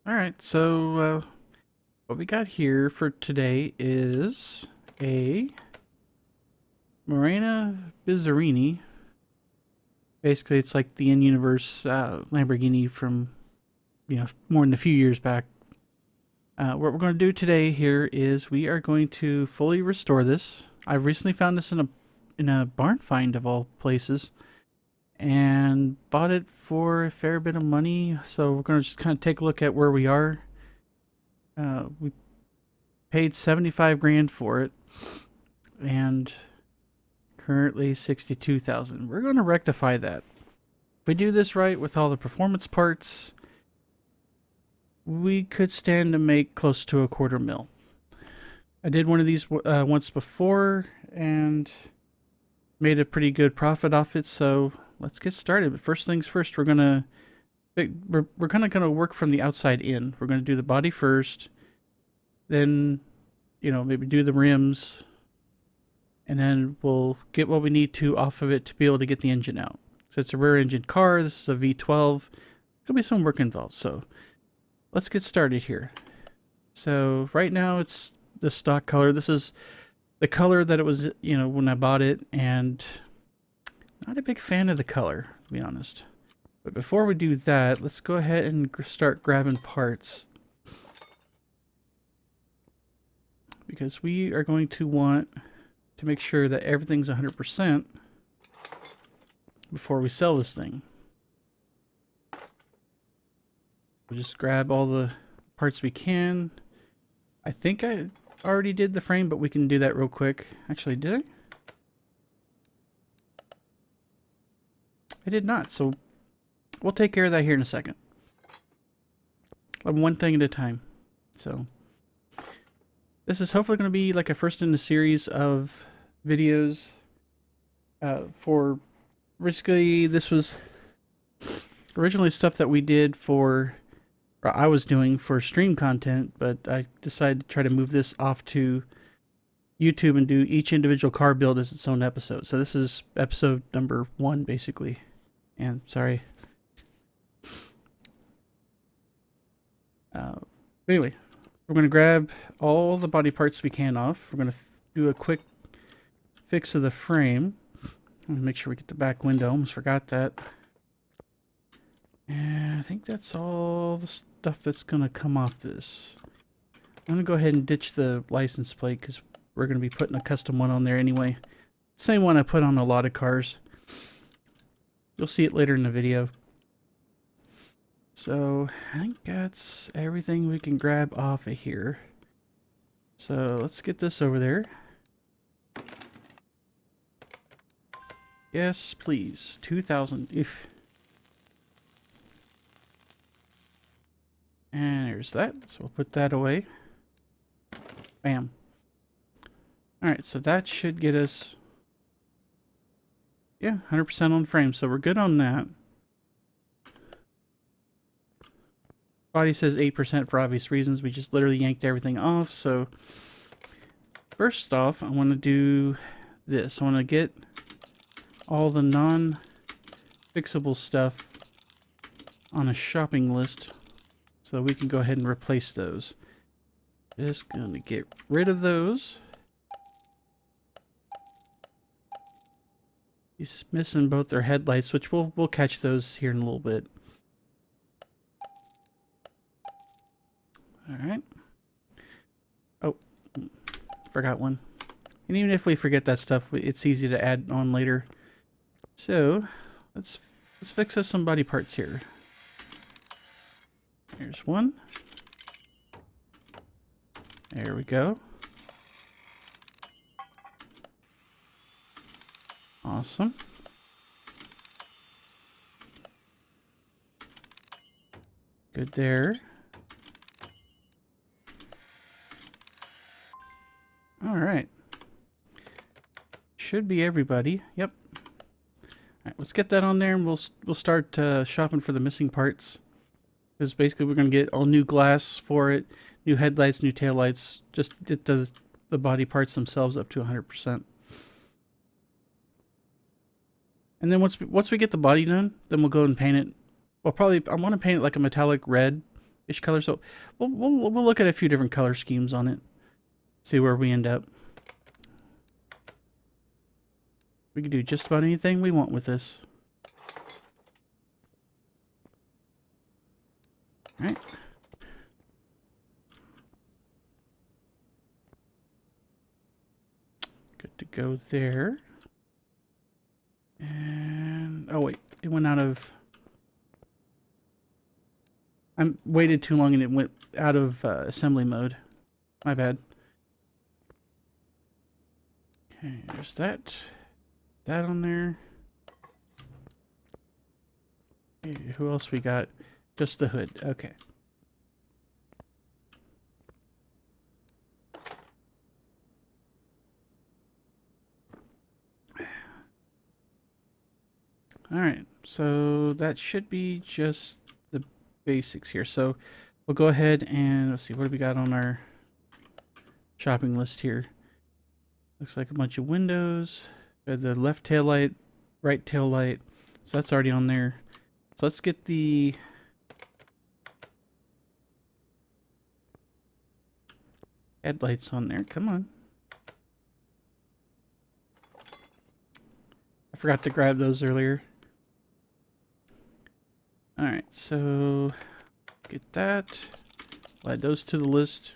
All right, so what we got here for today is a Morena Bizzarini. Basically, it's like the in-universe Lamborghini from more than a few years back. What we're going to do today here is we are going to fully restore this. I recently found this in a barn find of all places, and bought it for a fair bit of money. So we're going to just kind of take a look at where we are. We paid 75 grand for it, and currently 62,000. We're going to rectify that. If we do this right with all the performance parts, we could stand to make close to a quarter mil. I did one of these once before and made a pretty good profit off it, so let's get started. But first things first, we're kind of gonna work from the outside in. We're gonna do the body first, then maybe do the rims, and then we'll get what we need to off of it to be able to get the engine out. So it's a rear engine car. This is a V12. There'll be some work involved. So let's get started here. So right now it's the stock color. This is the color that it was, when I bought it, and not a big fan of the color, to be honest. But before we do that, let's go ahead and start grabbing parts, because we are going to want to make sure that everything's 100% before we sell this thing. We'll just grab all the parts we can. I think I already did the frame, but we can do that real quick. Actually, did I? I did not, so we'll take care of that here in a second. One thing at a time. So this is hopefully going to be like a first in a series of videos for basically, this was originally stuff that we did for, or I was doing for stream content, but I decided to try to move this off to YouTube and do each individual car build as its own episode. So this is episode number 1, basically. And sorry. Anyway, we're going to grab all the body parts we can off. We're going to do a quick fix of the frame. I'm going to make sure we get the back window. Almost forgot that. And I think that's all the stuff that's going to come off this. I'm going to go ahead and ditch the license plate because we're going to be putting a custom one on there anyway. Same one I put on a lot of cars. You'll see it later in the video. So I think that's everything we can grab off of here. So let's get this over there. Yes, please. 2,000. If. And there's that. So we'll put that away. Bam. Alright, so that should get us, yeah, 100% on frame. So we're good on that. Body says 8% for obvious reasons. We just literally yanked everything off. So first off, I want to do this. I want to get all the non-fixable stuff on a shopping list so we can go ahead and replace those. Just gonna get rid of those. He's missing both their headlights, which we'll catch those here in a little bit. Alright. Oh, forgot one. And even if we forget that stuff, it's easy to add on later. So, let's fix us some body parts here. Here's one. There we go. Awesome. Good there. All right. Should be everybody. Yep. All right, let's get that on there, and we'll start shopping for the missing parts. Because basically we're going to get all new glass for it, new headlights, new taillights, just get the body parts themselves up to 100%. And then once we get the body done, then we'll go and paint it. Well, probably I want to paint it like a metallic red, ish color. So we'll look at a few different color schemes on it. See where we end up. We can do just about anything we want with this. All right. Good to go there. And oh wait, it went out of. I waited too long and it went out of assembly mode. My bad. Okay, there's that. That on there. Okay, who else we got? Just the hood. Okay. Alright, so that should be just the basics here. So we'll go ahead and let's see, what do we got on our shopping list here? Looks like a bunch of windows. The left tail light, right tail light. So that's already on there. So let's get the headlights on there. Come on. I forgot to grab those earlier. Alright, so get that. Add those to the list.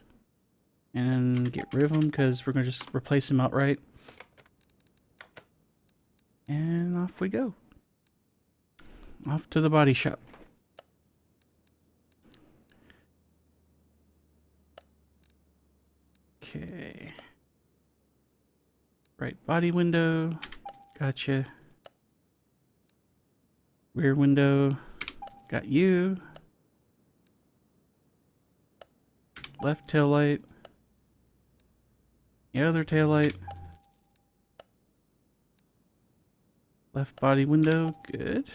And get rid of them because we're going to just replace them outright. And off we go. Off to the body shop. Okay. Right body window. Gotcha. Rear window. Got you. Left tail light. The other tail light. Left body window. Good.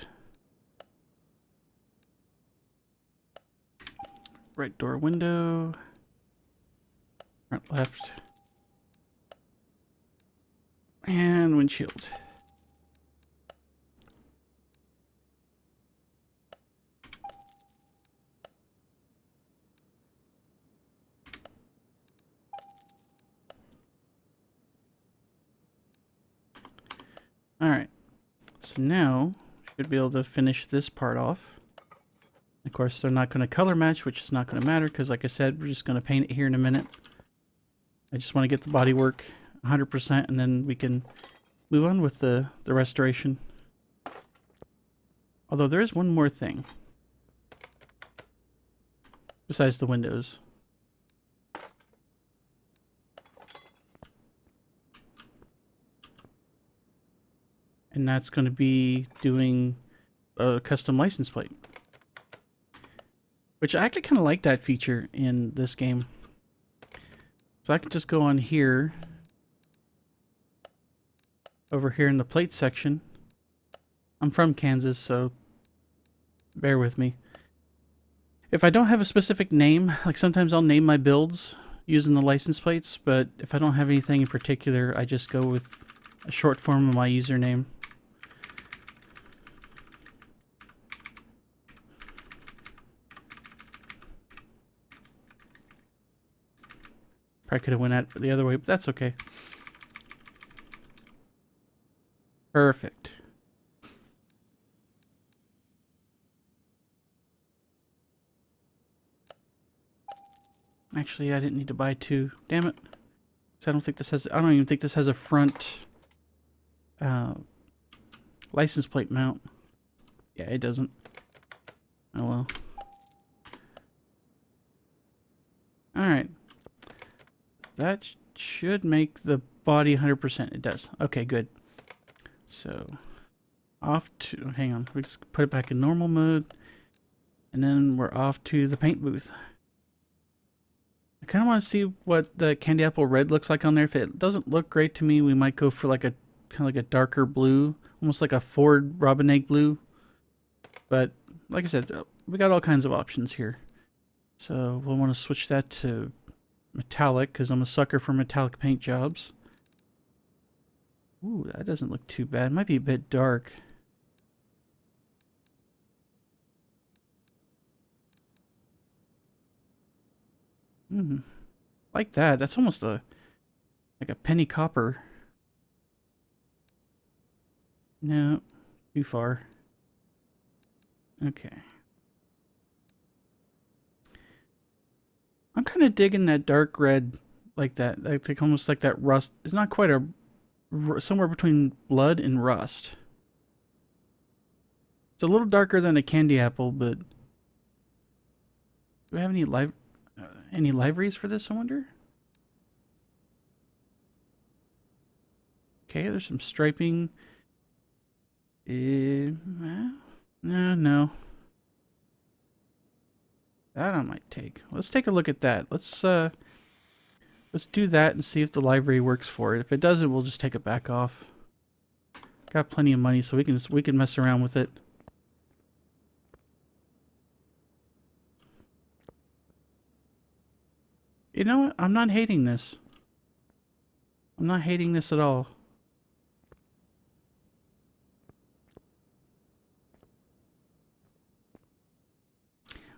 Right door window. Front left. And windshield. Alright, so now should be able to finish this part off. Of course, they're not going to color match, which is not going to matter because, like I said, we're just going to paint it here in a minute. I just want to get the body work 100% and then we can move on with the restoration. Although there is one more thing besides the windows. And that's going to be doing a custom license plate. Which I actually kind of like that feature in this game. So I can just go on here. Over here in the plate section. I'm from Kansas, so bear with me. If I don't have a specific name, like sometimes I'll name my builds using the license plates, but if I don't have anything in particular, I just go with a short form of my username. Probably could have went at it the other way, but that's okay. Perfect. Actually, I didn't need to buy two. Damn it. So I don't even think this has a front license plate mount. Yeah, it doesn't. Oh well. Alright. That should make the body 100%. It does. Okay, good. So, off to... Hang on. We just put it back in normal mode. And then we're off to the paint booth. I kind of want to see what the candy apple red looks like on there. If it doesn't look great to me, we might go for like a kind of like a darker blue. Almost like a Ford Robin Egg blue. But, like I said, we got all kinds of options here. So, we'll want to switch that to metallic, because I'm a sucker for metallic paint jobs. Ooh, that doesn't look too bad. It might be a bit dark. Like that. That's almost like a penny copper. No, too far. Okay. I'm kind of digging that dark red, like that. I think almost like that rust. It's not quite a somewhere between blood and rust. It's a little darker than a candy apple, but do we have any liveries for this? I wonder. Okay, there's some striping. No. That I might take. Let's take a look at that. Let's do that and see if the library works for it. If it doesn't, we'll just take it back off. Got plenty of money, so we can mess around with it. You know what? I'm not hating this. I'm not hating this at all.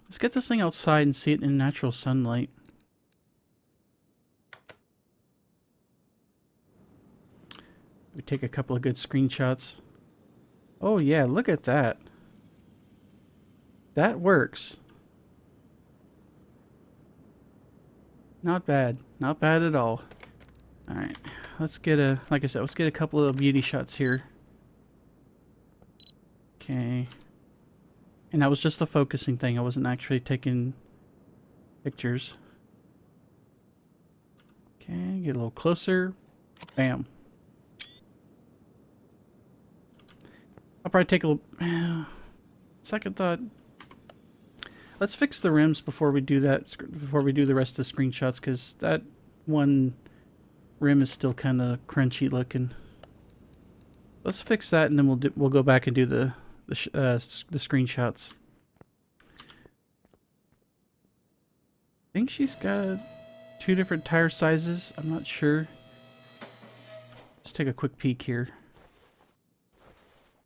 Let's get this thing outside and see it in natural sunlight. We take a couple of good screenshots. Oh yeah, look at that. That works. Not bad. Not bad at all. Alright. Let's get like I said, let's get a couple of beauty shots here. Okay. And that was just the focusing thing. I wasn't actually taking pictures. Okay, get a little closer. Bam. I'll probably take a little... second thought. Let's fix the rims before we do that, before we do the rest of the screenshots, because that one rim is still kind of crunchy looking. Let's fix that, and then we'll go back and do the screenshots. I think she's got 2 different tire sizes. I'm not sure. Let's take a quick peek here.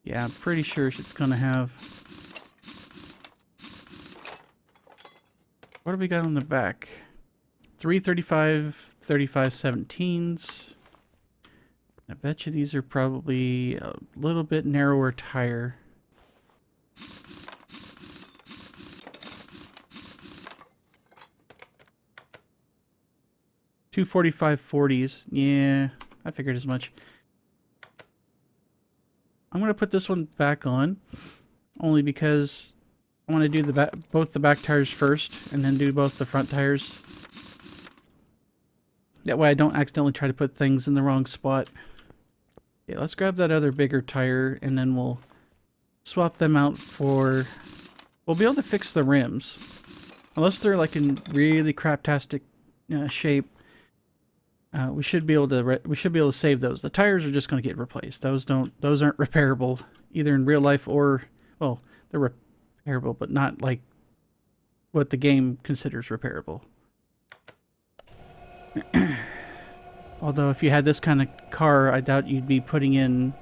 Yeah, I'm pretty sure it's gonna have... What do we got on the back? 335, 35 17s. I bet you these are probably a little bit narrower tire. Two 45/40s. Yeah, I figured as much. I'm gonna put this one back on, only because I want to do both the back tires first, and then do both the front tires. That way I don't accidentally try to put things in the wrong spot. Yeah, let's grab that other bigger tire, and then we'll swap them out for... We'll be able to fix the rims. Unless they're like in really craptastic shape, we should be able to save those. The tires are just going to get replaced. Those aren't repairable either in real life or, well, they're repairable, but not like what the game considers repairable. Although if you had this kind of car, I doubt you'd be putting in,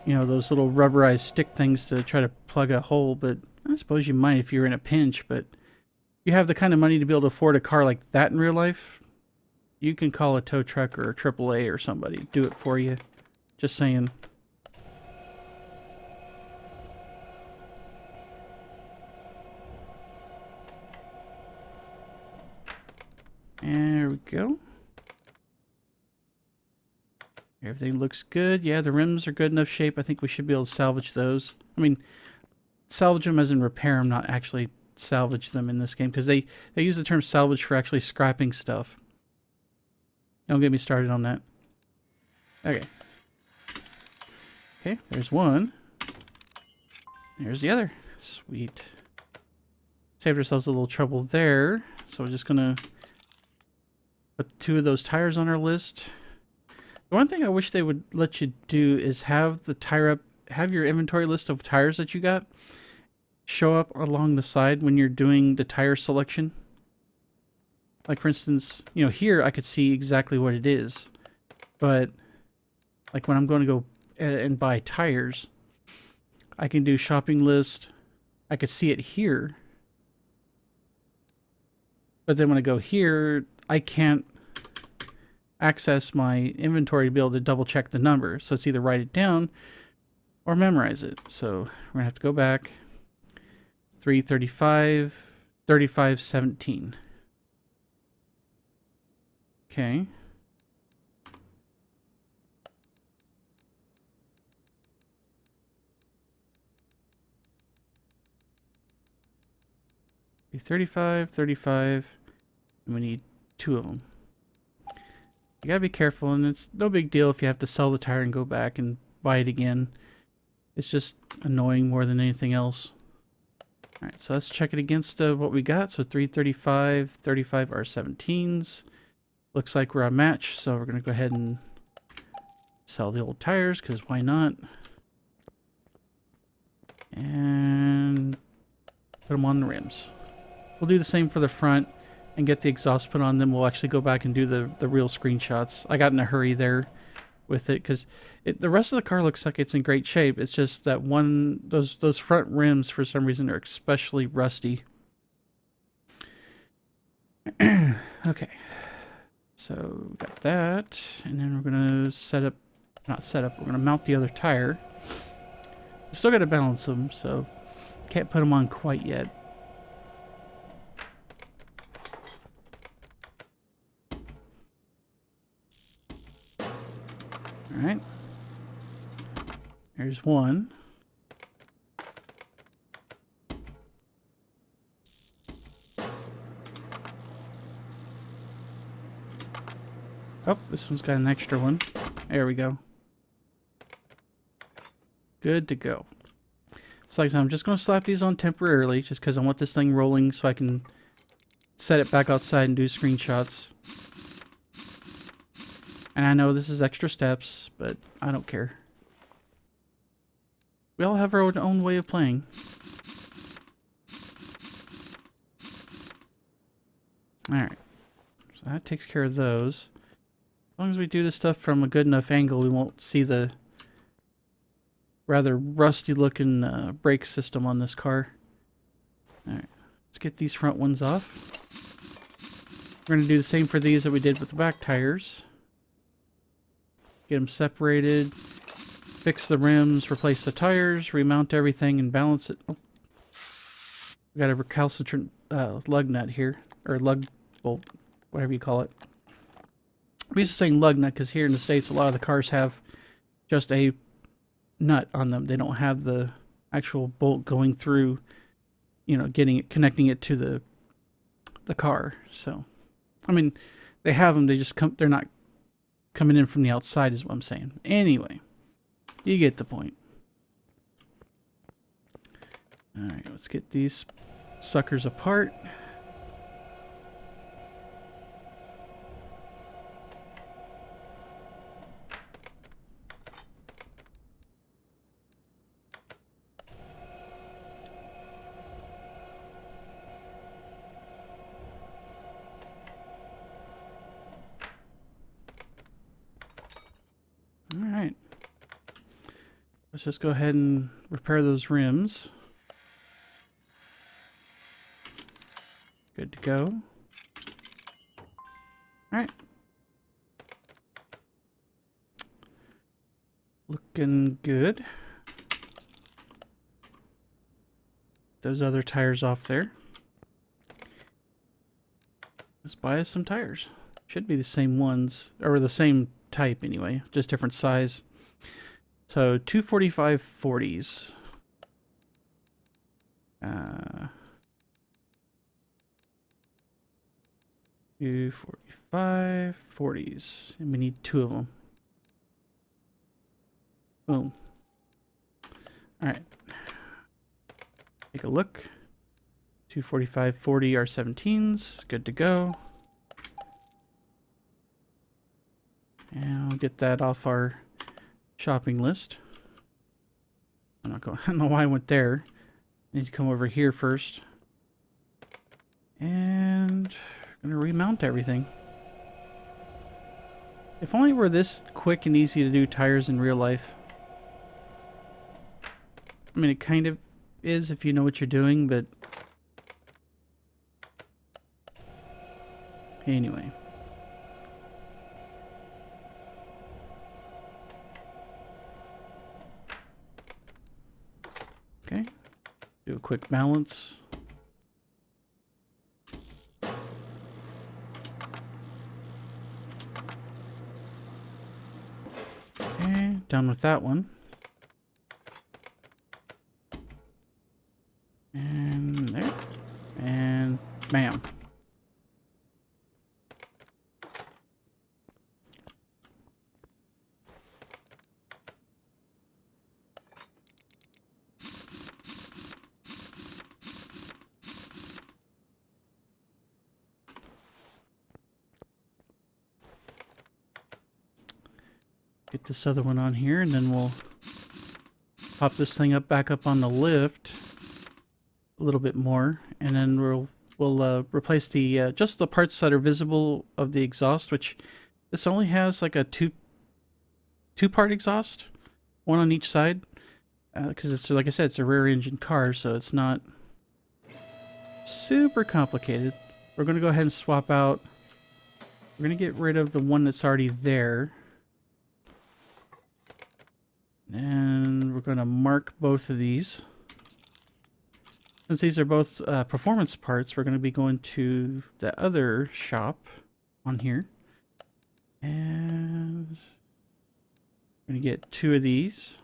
you know, those little rubberized stick things to try to plug a hole, but I suppose you might if you're in a pinch. But if you have the kind of money to be able to afford a car like that in real life, you can call a tow truck or a AAA or somebody to do it for you. Just saying. There we go. Everything looks good. Yeah, the rims are good enough shape. I think we should be able to salvage those. I mean, salvage them as in repair them, not actually salvage them in this game, because they use the term salvage for actually scrapping stuff. Don't get me started on that. Okay. Okay, there's one. There's the other. Sweet. Saved ourselves a little trouble there. So we're just gonna put 2 of those tires on our list. The one thing I wish they would let you do is have your inventory list of tires that you got show up along the side when you're doing the tire selection. Like, for instance, you know, here I could see exactly what it is. But, like, when I'm going to go and buy tires, I can do shopping list. I could see it here. But then when I go here, I can't access my inventory to be able to double check the number. So it's either write it down or memorize it. So we're gonna have to go back. 335, 3517. Okay. Okay, 35, 35, and we need 2 of them. You gotta be careful, and it's no big deal if you have to sell the tire and go back and buy it again. It's just annoying more than anything else. Alright, so let's check it against what we got. So 335, 35 are 17s. Looks like we're a match, so we're gonna go ahead and sell the old tires, because why not? And put them on the rims. We'll do the same for the front and get the exhaust put on them. We'll actually go back and do the real screenshots. I got in a hurry there with it because the rest of the car looks like it's in great shape. It's just that those front rims for some reason are especially rusty. Okay, so we got that, and then we're gonna we're gonna mount the other tire. We still gotta balance them, so can't put them on quite yet. Alright. There's one. Oh, this one's got an extra one. There we go. Good to go. So like I said, I'm just going to slap these on temporarily just because I want this thing rolling so I can set it back outside and do screenshots. And I know this is extra steps, but I don't care. We all have our own way of playing. Alright. So that takes care of those. As long as we do this stuff from a good enough angle, we won't see the rather rusty looking brake system on this car. Alright. Let's get these front ones off. We're going to do the same for these that we did with the back tires. Get them separated, fix the rims, replace the tires, remount everything, and balance it. Oh. We got a recalcitrant lug nut here, or lug bolt, whatever you call it. I'm used to saying lug nut because here in the States, a lot of the cars have just a nut on them. They don't have the actual bolt going through, you know, connecting it to the car. So, I mean, they have them. They just they're not coming in from the outside is what I'm saying. Anyway, you get the point. Alright, let's get these suckers apart. Alright. Let's just go ahead and repair those rims. Good to go. Alright. Looking good. Those other tires off there. Let's buy us some tires. Should be the same ones, or the same type anyway, just different size. So 245 40s. 245 40s, and we need 2 of them. Boom. All right. Take a look. 245 40 are 17s. Good to go. And I'll get that off our shopping list. I don't know why I went there. I need to come over here first. And I'm gonna remount everything. If only were this quick and easy to do tires in real life. I mean, it kind of is if you know what you're doing, but Anyway. Okay. Do a quick balance. Okay, done with that one. And there. And bam. Get this other one on here, and then we'll pop this thing back up on the lift a little bit more, and then we'll replace the just the parts that are visible of the exhaust, which this only has like a two-part exhaust, one on each side, because it's, like I said, it's a rear engine car, so it's not super complicated. We're going to go ahead and swap out. We're going to get rid of the one that's already there. And we're going to mark both of these. Since these are both performance parts, we're going to be going to the other shop on here. And we're going to get 2 of these.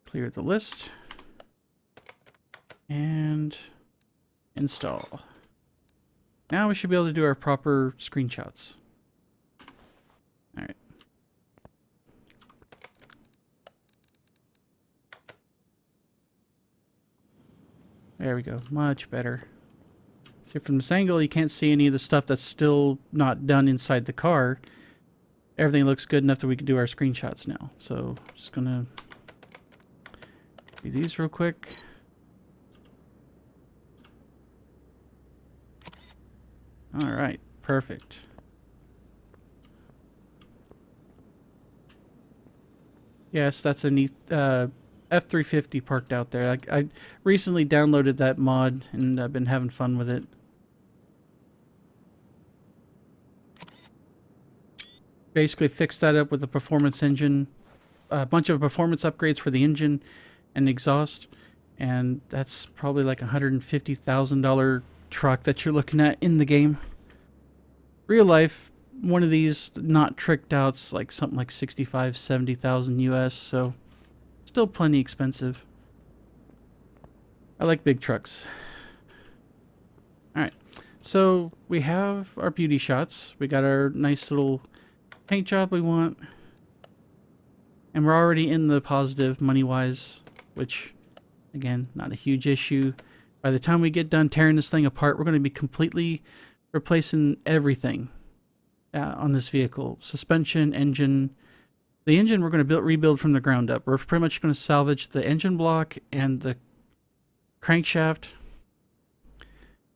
Clear the list. And install. Now we should be able to do our proper screenshots. Alright. There we go. Much better. See, from this angle, you can't see any of the stuff that's still not done inside the car. Everything looks good enough that we can do our screenshots now. So, just gonna do these real quick. Alright, perfect. Yes, that's a neat F350 parked out there. I recently downloaded that mod and I've been having fun with it. Basically fixed that up with a performance engine, a bunch of performance upgrades for the engine and exhaust, and that's probably like $150,000 truck that you're looking at in the game. Real life, one of these not tricked out's like something like 65, 70,000 US, so still plenty expensive. I like big trucks. Alright, so we have our beauty shots. We got our nice little paint job we want. And we're already in the positive money-wise, which, again, not a huge issue. By the time we get done tearing this thing apart, we're going to be completely replacing everything on this vehicle. Suspension, engine. The engine we're going to rebuild from the ground up. We're pretty much going to salvage the engine block and the crankshaft,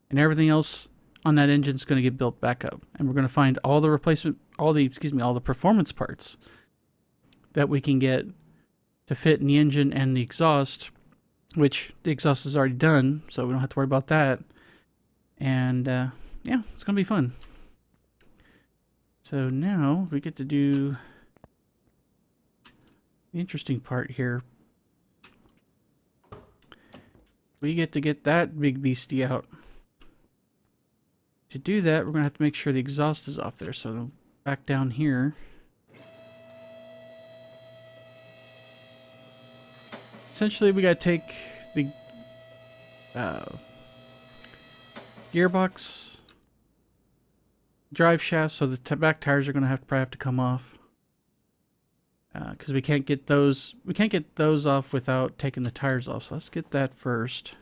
and everything else on that engine is going to get built back up. And we're going to find all the all the performance parts that we can get to fit in the engine and the exhaust, which the exhaust is already done, so we don't have to worry about that. And yeah, it's going to be fun. So now we get to do the interesting part here. We get to get that big beastie out. To do that, we're going to have to make sure the exhaust is off there. So back down here. Essentially, we got to take the gearbox, drive shaft, so the back tires are going to probably have to come off. Because we can't get those off without taking the tires off. So let's get that first.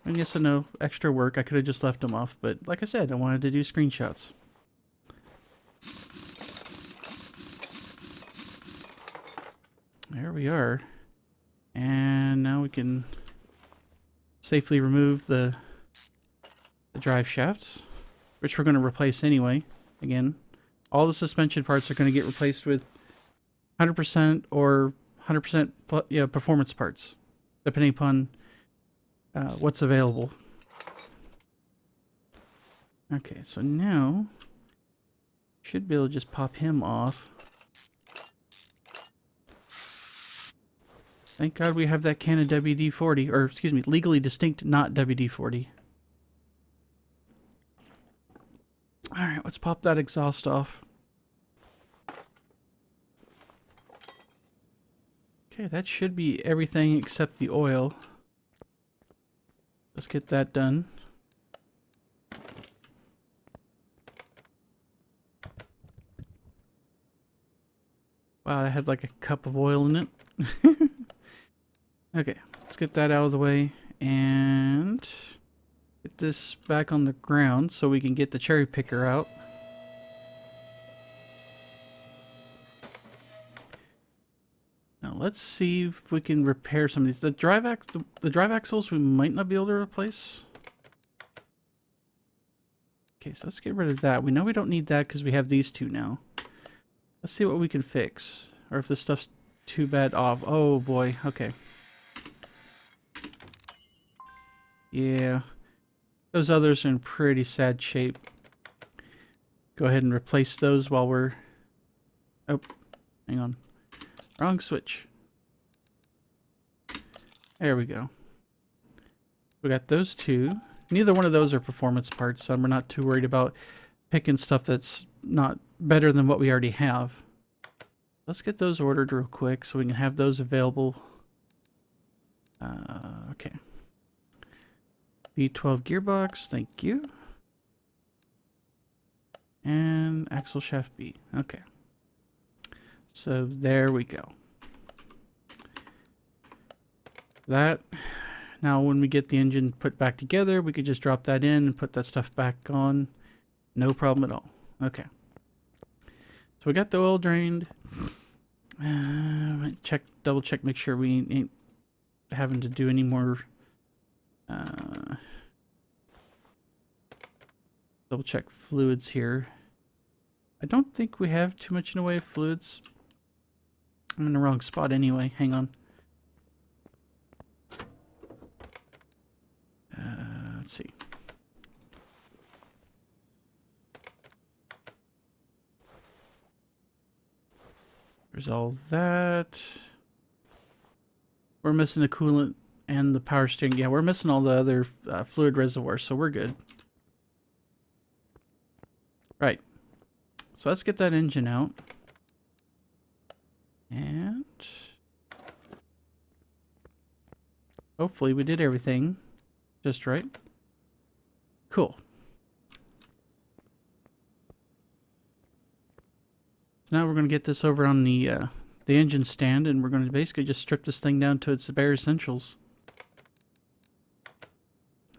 I guess I know, extra work. I could have just left them off, but like I said, I wanted to do screenshots. There we are. And now we can safely remove the drive shafts, which we're going to replace anyway. Again, all the suspension parts are going to get replaced with 100% or 100% performance parts, depending upon what's available. Okay, so now should be able to just pop him off. Thank God we have that can of WD-40, or excuse me, legally distinct, not WD-40. Alright, let's pop that exhaust off. Okay, that should be everything except the oil. Let's get that done. Wow, I had like a cup of oil in it. Okay, let's get that out of the way and get this back on the ground so we can get the cherry picker out. Now let's see if we can repair some of these. The drive axles we might not be able to replace. Okay, so let's get rid of that. We know we don't need that because we have these two now. Let's see what we can fix. Or if this stuff's too bad off. Oh boy, okay. Yeah. Those others are in pretty sad shape. Go ahead and replace those while we're... Oh, hang on. Wrong switch. There we go. We got those two. Neither one of those are performance parts, so we're not too worried about picking stuff that's not better than what we already have. Let's get those ordered real quick so we can have those available. Okay. V12 gearbox, thank you. And axle shaft B. Okay. So there we go. That. Now when we get the engine put back together, we could just drop that in and put that stuff back on. No problem at all. Okay. So we got the oil drained. Double check, make sure we ain't having to do any more. Double check fluids here. I don't think we have too much in the way of fluids. I'm in the wrong spot anyway. Hang on. Let's see. There's all that. We're missing the coolant and the power steering. Yeah, we're missing all the other fluid reservoirs, so we're good. Right. So let's get that engine out. And hopefully we did everything just right. Cool. So now we're going to get this over on the engine stand, and we're going to basically just strip this thing down to its bare essentials.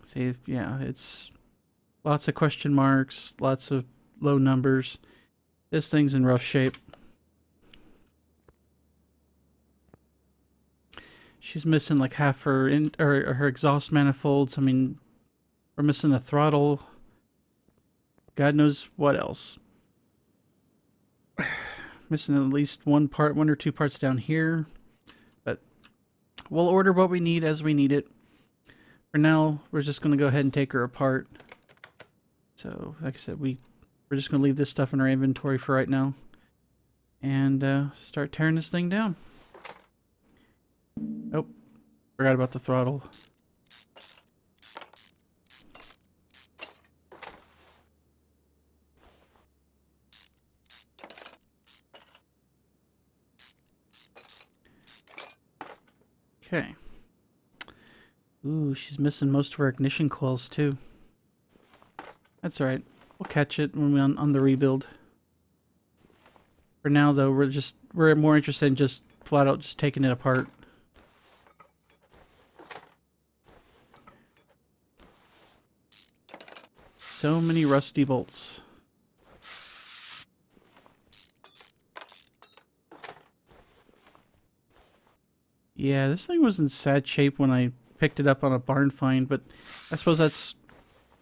See, if, yeah, it's lots of question marks, lots of low numbers. This thing's in rough shape. She's missing like half her her exhaust manifolds. I mean, we're missing a throttle. God knows what else. Missing at least one or two parts down here. But we'll order what we need as we need it. For now, we're just going to go ahead and take her apart. So, like I said, we're just going to leave this stuff in our inventory for right now. And start tearing this thing down. Oh, forgot about the throttle. Okay. Ooh, she's missing most of her ignition coils too. That's alright. We'll catch it when we're on the rebuild. For now though, we're more interested in just flat out just taking it apart. So many rusty bolts. Yeah, this thing was in sad shape when I picked it up on a barn find, but I suppose that's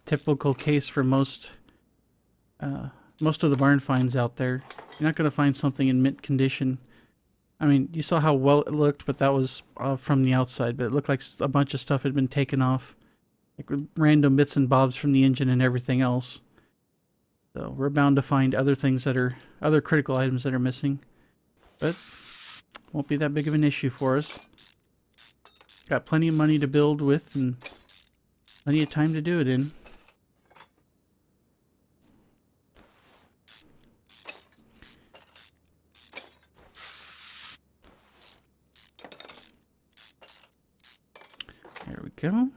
typical case for most of the barn finds out there. You're not going to find something in mint condition I mean, you saw how well it looked, but that was from the outside. But it looked like a bunch of stuff had been taken off. Like random bits and bobs from the engine and everything else. So we're bound to find other things that are, other critical items that are missing. But won't be that big of an issue for us. Got plenty of money to build with and plenty of time to do it in. There we go.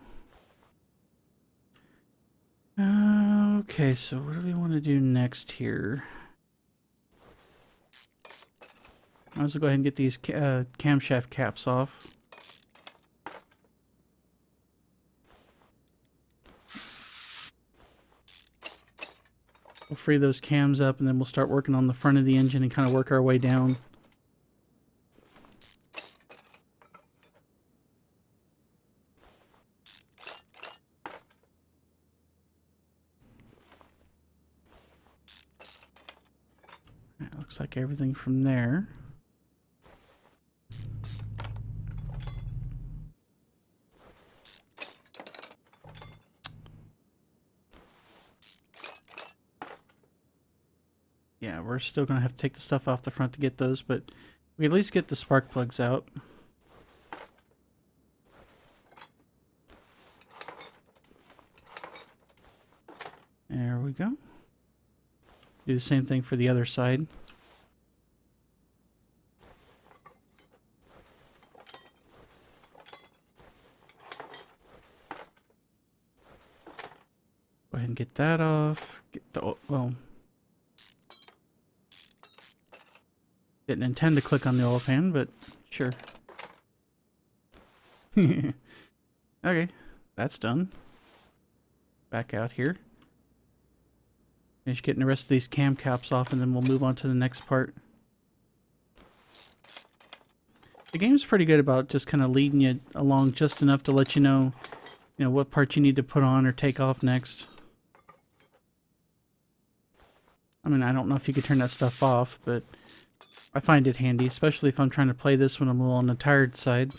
Okay, so what do we want to do next here? Might as well go ahead and get these camshaft caps off. We'll free those cams up and then we'll start working on the front of the engine and kind of work our way down. Right, looks like everything from there. Yeah, we're still going to have to take the stuff off the front to get those, but we at least get the spark plugs out. There we go. Do the same thing for the other side. Go ahead and get that off. Get the, well, didn't intend to click on the oil pan, but sure. Okay, that's done. Back out here. Finish getting the rest of these cam caps off, and then we'll move on to the next part. The game's pretty good about just kind of leading you along just enough to let you know, what parts you need to put on or take off next. I mean, I don't know if you could turn that stuff off, but I find it handy, especially if I'm trying to play this when I'm a little on the tired side.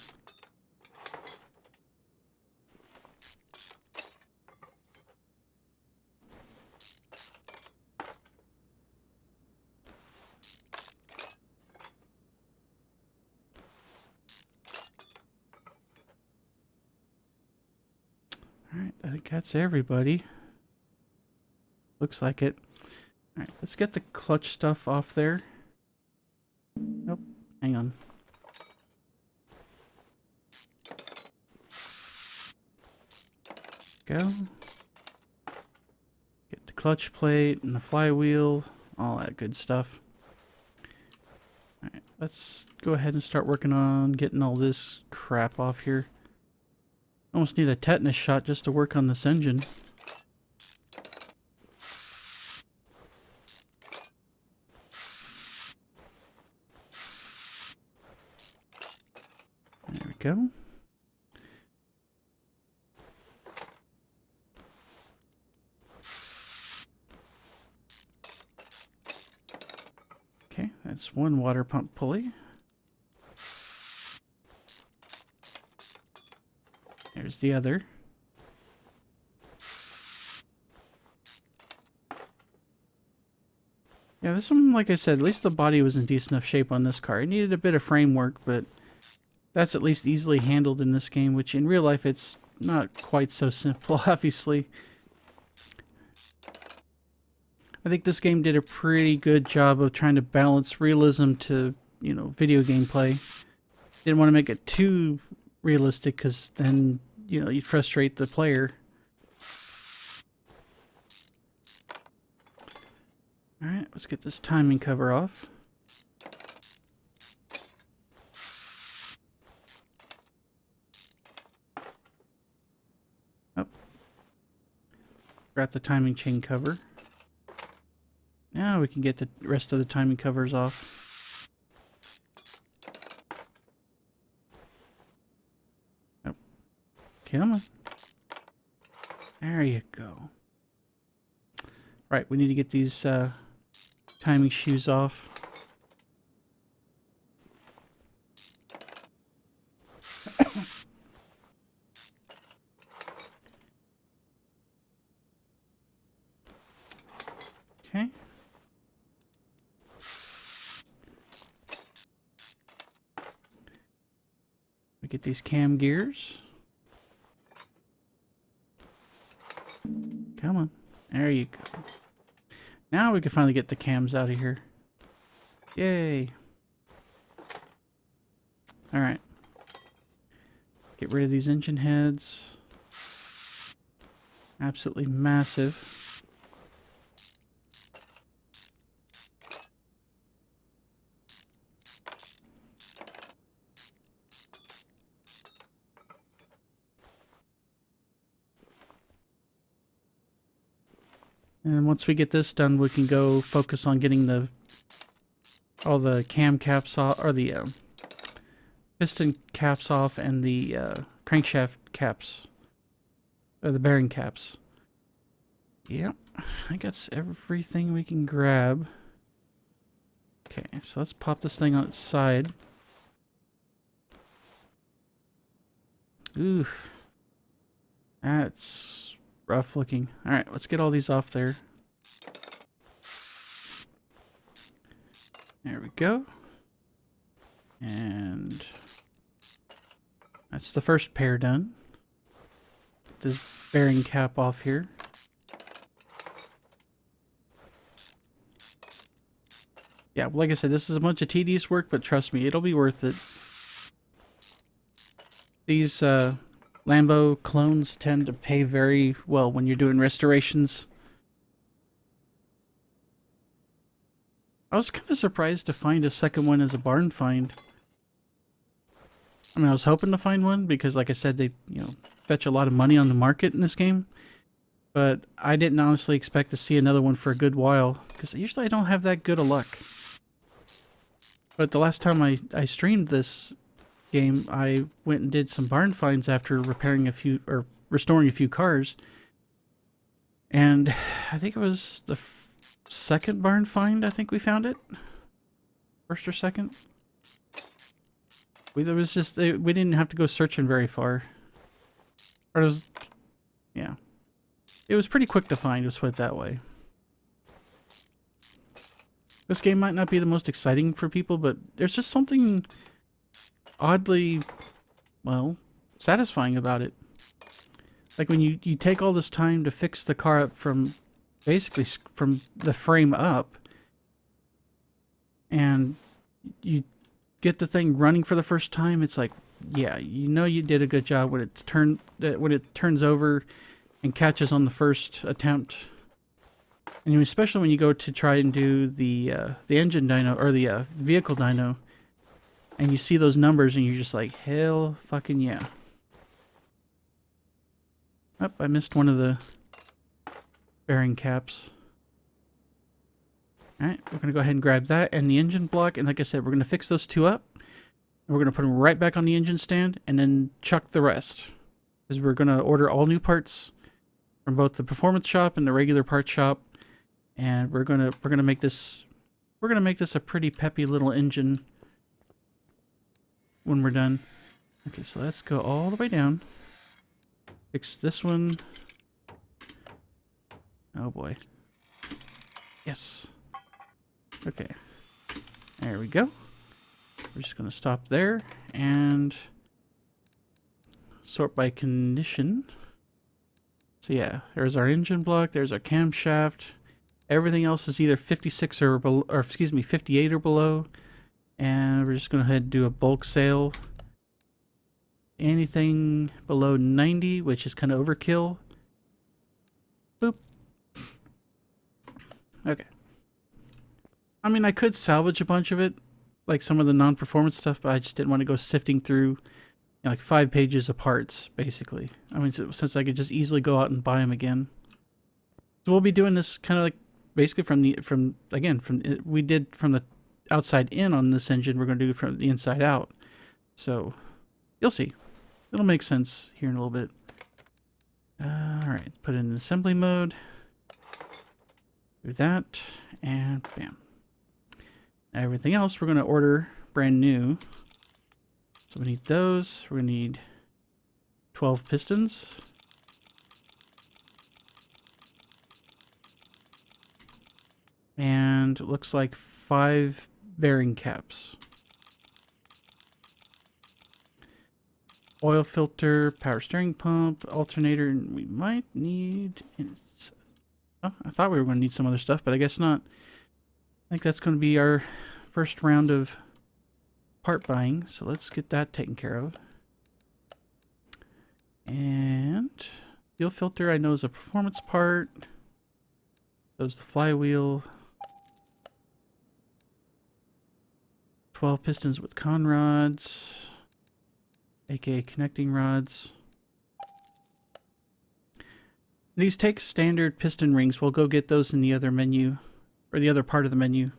Alright, I think that's everybody. Looks like it. Alright, let's get the clutch stuff off there. Nope, hang on. Go. Get the clutch plate and the flywheel, all that good stuff. Alright, let's go ahead and start working on getting all this crap off here. Almost need a tetanus shot just to work on this engine. There we go. Okay, that's one water pump pulley. There's the other. Yeah, this one, like I said, at least the body was in decent enough shape on this car. It needed a bit of framework, but that's at least easily handled in this game, which in real life it's not quite so simple, obviously. I think this game did a pretty good job of trying to balance realism to, video gameplay. Didn't want to make it too realistic because then, you'd frustrate the player. Alright, let's get this timing cover off. Oh. Got the timing chain cover. Now we can get the rest of the timing covers off. Oh. Come on. There you go. Right, we need to get these timing shoes off. We get these cam gears. Come on. There you go. Now we can finally get the cams out of here. Yay. Alright. Get rid of these engine heads. Absolutely massive. And once we get this done, we can go focus on getting all the cam caps off, or the piston caps off, and the crankshaft caps, or the bearing caps. Yep, I think that's everything we can grab. Okay, so let's pop this thing on its side. Ooh, that's rough looking. Alright, let's get all these off there. There we go. And that's the first pair done. Get this bearing cap off here. Yeah, like I said, this is a bunch of tedious work, but trust me, it'll be worth it. These Lambo clones tend to pay very well when you're doing restorations. I was kind of surprised to find a second one as a barn find. I mean, I was hoping to find one because, like I said, they, fetch a lot of money on the market in this game. But I didn't honestly expect to see another one for a good while, because usually I don't have that good of luck. But the last time I streamed this game, I went and did some barn finds after repairing a few, or restoring a few cars. And I think it was the second barn find, I think we found it. First or second. We didn't have to go searching very far. Or it was, yeah. It was pretty quick to find, let's put it that way. This game might not be the most exciting for people, but there's just something oddly, well, satisfying about it. Like when you take all this time to fix the car up from, basically from the frame up, and you get the thing running for the first time, it's like, yeah, you did a good job when it turns over and catches on the first attempt. And especially when you go to try and do the engine dyno, or the vehicle dyno, and you see those numbers and you're just like, hell fucking yeah. Oh, I missed one of the bearing caps. Alright, we're going to go ahead and grab that and the engine block, and like I said, we're going to fix those two up. And we're going to put them right back on the engine stand and then chuck the rest. Because we're going to order all new parts from both the performance shop and the regular parts shop. And we're gonna make this a pretty peppy little engine when we're done. Okay, so let's go all the way down. Fix this one. Oh boy. Yes. Okay. There we go. We're just gonna stop there and sort by condition. So yeah, there's our engine block, there's our camshaft. Everything else is either 56 or below, or excuse me, 58 or below. And we're just going to go ahead and do a bulk sale. Anything below 90, which is kind of overkill. Boop. Okay. I mean, I could salvage a bunch of it, like some of the non-performance stuff, but I just didn't want to go sifting through like 5 pages of parts, basically. I mean, since I could just easily go out and buy them again. So we'll be doing this kind of like basically from we did from the outside in on this engine, we're going to do from the inside out. So you'll see. It'll make sense here in a little bit. Alright, put it in assembly mode. Do that, and bam. Everything else we're going to order brand new. So we need those. We're going to need 12 pistons. And it looks like 5 bearing caps. Oil filter, power steering pump, alternator, and we might need... Oh, I thought we were going to need some other stuff, but I guess not. I think that's going to be our first round of part buying, so let's get that taken care of. And fuel filter I know is a performance part. There's the flywheel. 12 pistons with con rods, aka connecting rods. These take standard piston rings. We'll go get those in the other menu, or the other part of the menu.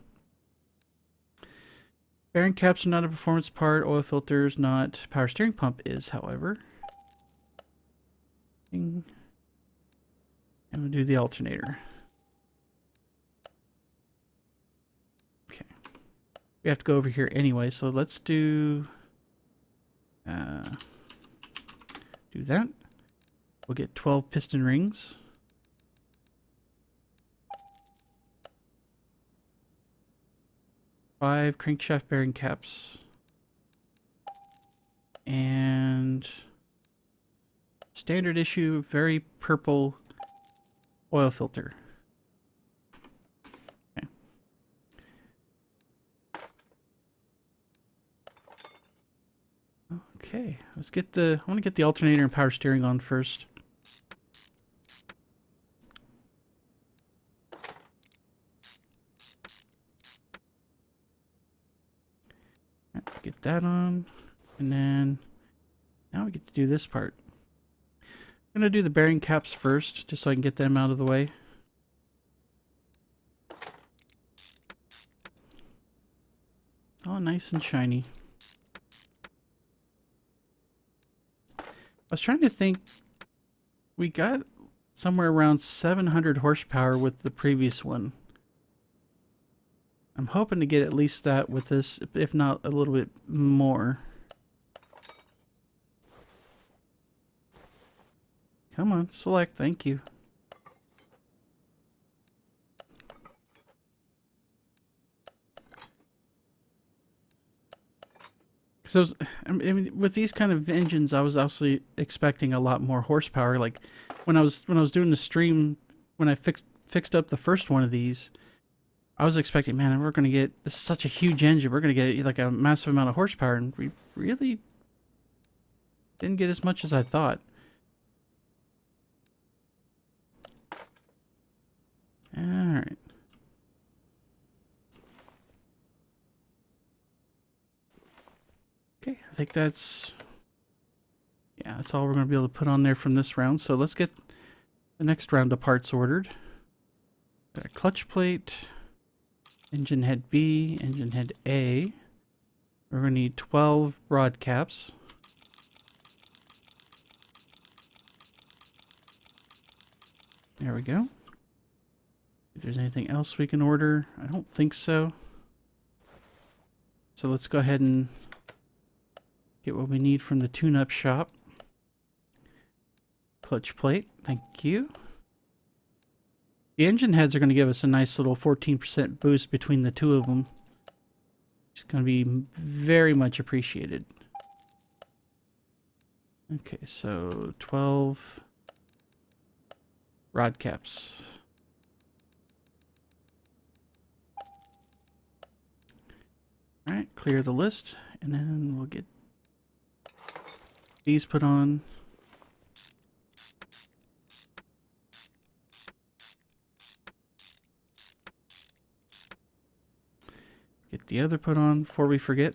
Bearing caps are not a performance part. Oil filters not. Power steering pump is, however. And we'll do the alternator. Okay. We have to go over here anyway, so let's do that. We'll get 12 piston rings. Five crankshaft bearing caps. And standard issue, very purple oil filter. Okay. Okay, let's get the, I want to get the alternator and power steering on first. Get that on, and then now we get to do this part. I'm going to do the bearing caps first, just so I can get them out of the way. Oh, nice and shiny. I was trying to think, we got somewhere around 700 horsepower with the previous one. I'm hoping to get at least that with this, if not a little bit more. Come on, select, thank you. Because I mean, with these kind of engines, I was actually expecting a lot more horsepower. Like when I was doing the stream, when I fixed up the first one of these, I was expecting, man, we're going to get such a huge engine. We're going to get like a massive amount of horsepower, and we really didn't get as much as I thought. All right. Okay, I think that's, yeah, that's all we're going to be able to put on there from this round. So let's get the next round of parts ordered. Got a clutch plate. Engine head B, engine head A. We're going to need 12 rod caps. There we go. If there's anything else we can order, I don't think so. So let's go ahead and get what we need from the tune-up shop. Clutch plate, thank you. The engine heads are going to give us a nice little 14% boost between the two of them. It's going to be very much appreciated. Okay, so 12 rod caps. Alright, clear the list, and then we'll get these put on. Get the other put on before we forget.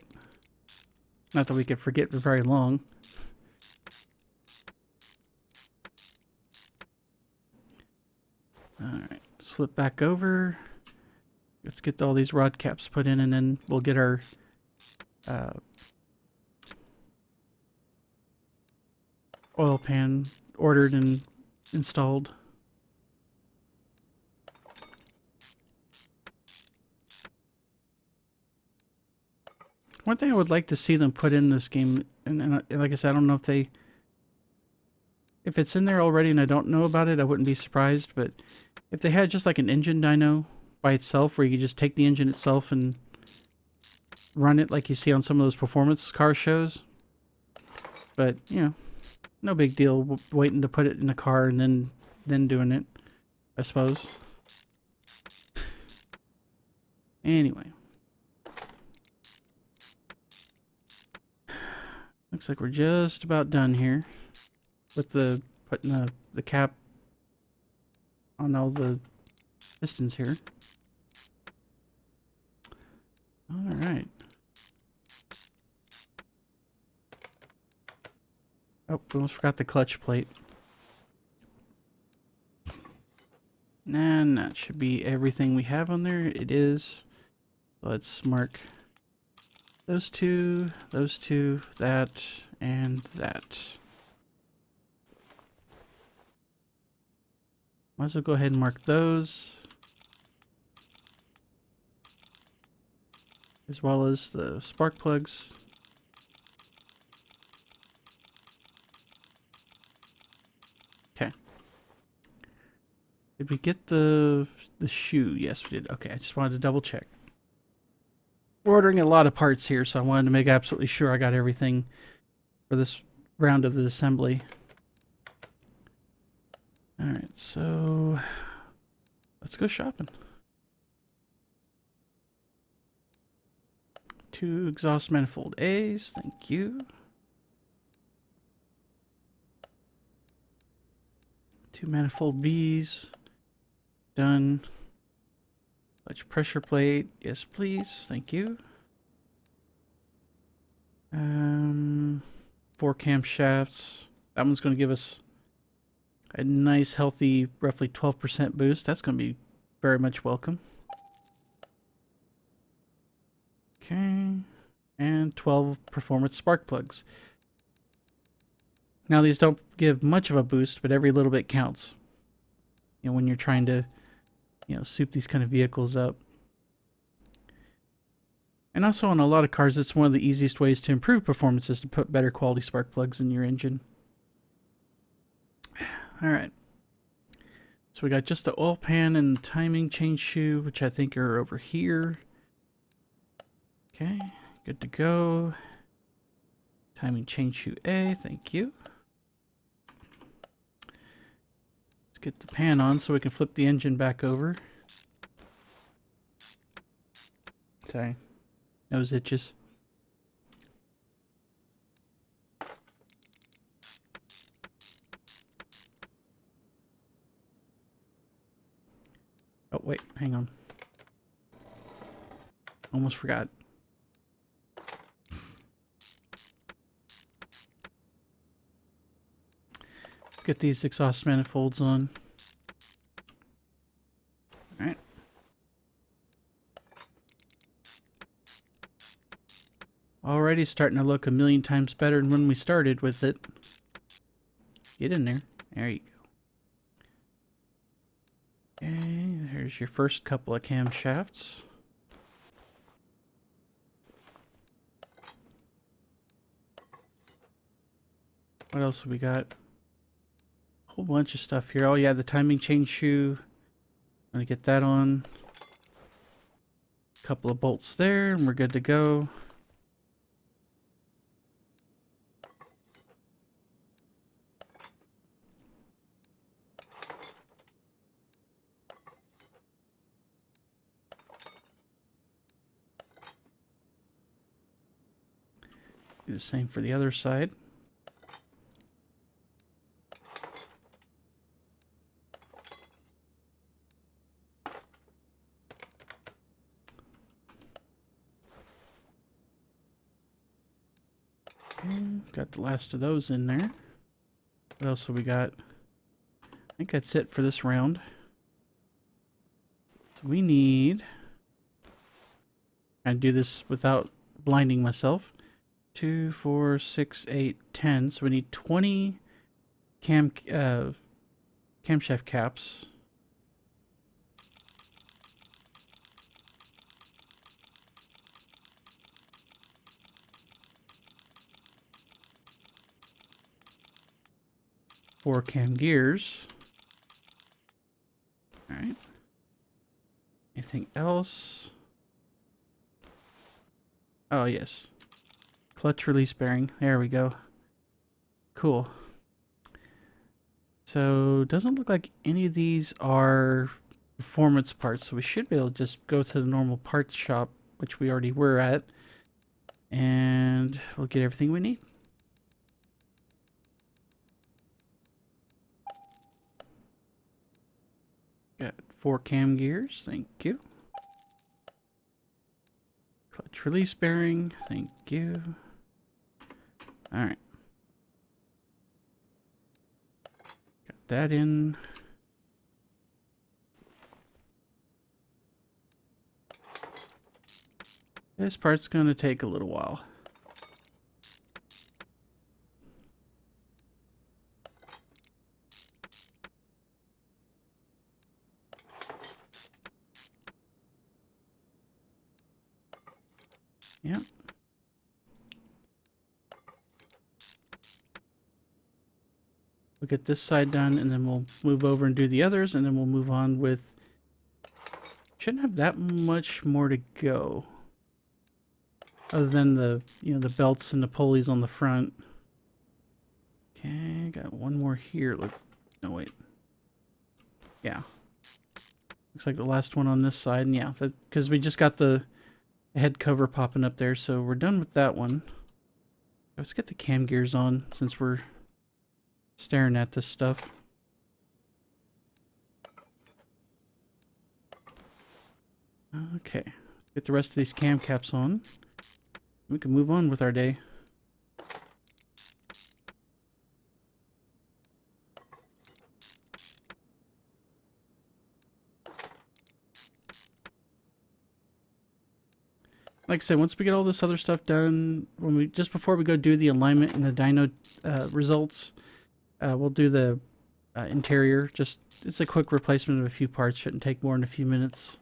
Not that we could forget for very long. Alright, flip back over. Let's get all these rod caps put in, and then we'll get our oil pan ordered and installed. One thing I would like to see them put in this game, and like I said, I don't know if it's in there already and I don't know about it, I wouldn't be surprised, but if they had just like an engine dyno by itself, where you could just take the engine itself and run it like you see on some of those performance car shows, But, you know, no big deal waiting to put it in the car and then doing it, I suppose. Anyway. Looks like we're just about done here with putting the cap on all the pistons here. All right. Oh, we almost forgot the clutch plate. And that should be everything we have on there. It is. Let's mark those two, that, and that. Might as well go ahead and mark those, as well as the spark plugs. Okay. Did we get the shoe? Yes, we did. Okay, I just wanted to double check. We're ordering a lot of parts here, so I wanted to make absolutely sure I got everything for this round of the assembly. Alright, so let's go shopping. 2 exhaust manifold A's, thank you. 2 manifold B's, done. Clutch pressure plate, yes please, thank you. 4 camshafts. That one's going to give us a nice healthy roughly 12% boost. That's going to be very much welcome. Okay, and 12 performance spark plugs. Now these don't give much of a boost, but every little bit counts. You know, when you're trying to, you know, soup these kind of vehicles up. And also on a lot of cars, it's one of the easiest ways to improve performance is to put better quality spark plugs in your engine. Alright. So we got just the oil pan and the timing chain shoe, which I think are over here. Okay, good to go. Timing chain shoe A, thank you. Let's get the pan on so we can flip the engine back over. Sorry, nose itches. Oh, wait, hang on. Almost forgot. Get these exhaust manifolds on. Alright. Already starting to look a million times better than when we started with it. Get in there. There you go. Okay, there's your first couple of camshafts. What else have we got? A whole bunch of stuff here. Oh yeah, the timing chain shoe. I'm gonna get that on. A couple of bolts there, and we're good to go. Do the same for the other side. Got the last of those in there. What else have we got? I think that's it for this round. So we need... I do this without blinding myself. 2, 4, 6, 8, 10. So we need 20 camshaft caps. Four cam gears. All right. Anything else? Oh, yes. Clutch release bearing. There we go. Cool. So, doesn't look like any of these are performance parts, so we should be able to just go to the normal parts shop, which we already were at, and we'll get everything we need. Got 4 cam gears, thank you. Clutch release bearing, thank you. Alright. Got that in. This part's going to take a little while. Yep. We'll get this side done, and then we'll move over and do the others, and then we'll move on with... Shouldn't have that much more to go. Other than the, the belts and the pulleys on the front. Okay, got one more here. Look, no, wait. Yeah. Looks like the last one on this side, and yeah, because we just got the head cover popping up there, so we're done with that one. Let's get the cam gears on, since we're staring at this stuff. Okay, get the rest of these cam caps on. We can move on with our day. Like I said, once we get all this other stuff done, just before we go do the alignment and the dyno results, we'll do the interior. It's a quick replacement of a few parts. Shouldn't take more than a few minutes.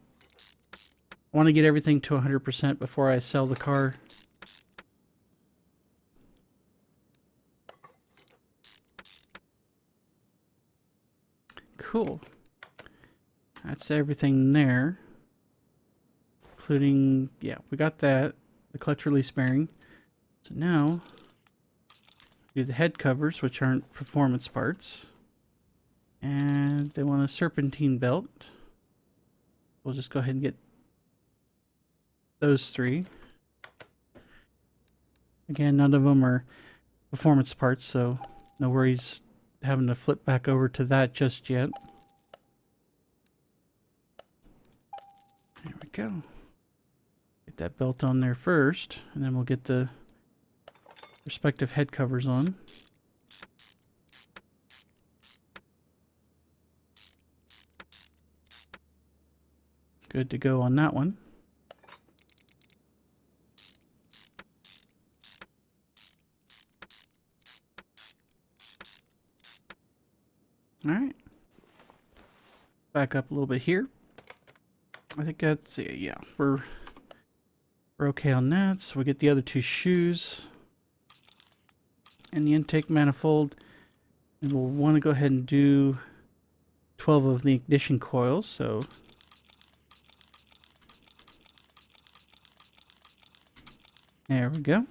I want to get everything to 100% before I sell the car. Cool. That's everything there. Including, yeah, we got that. The clutch release bearing. So now, do the head covers, which aren't performance parts. And they want a serpentine belt. We'll just go ahead and get those 3. Again, none of them are performance parts, so no worries having to flip back over to that just yet. There we go. Get that belt on there first, and then we'll get the respective head covers on. Good to go on that one. Alright. Back up a little bit here. I think that's it. Yeah, we're okay on that. So we get the other 2 shoes and the intake manifold. And we'll want to go ahead and do 12 of the ignition coils. So there we go.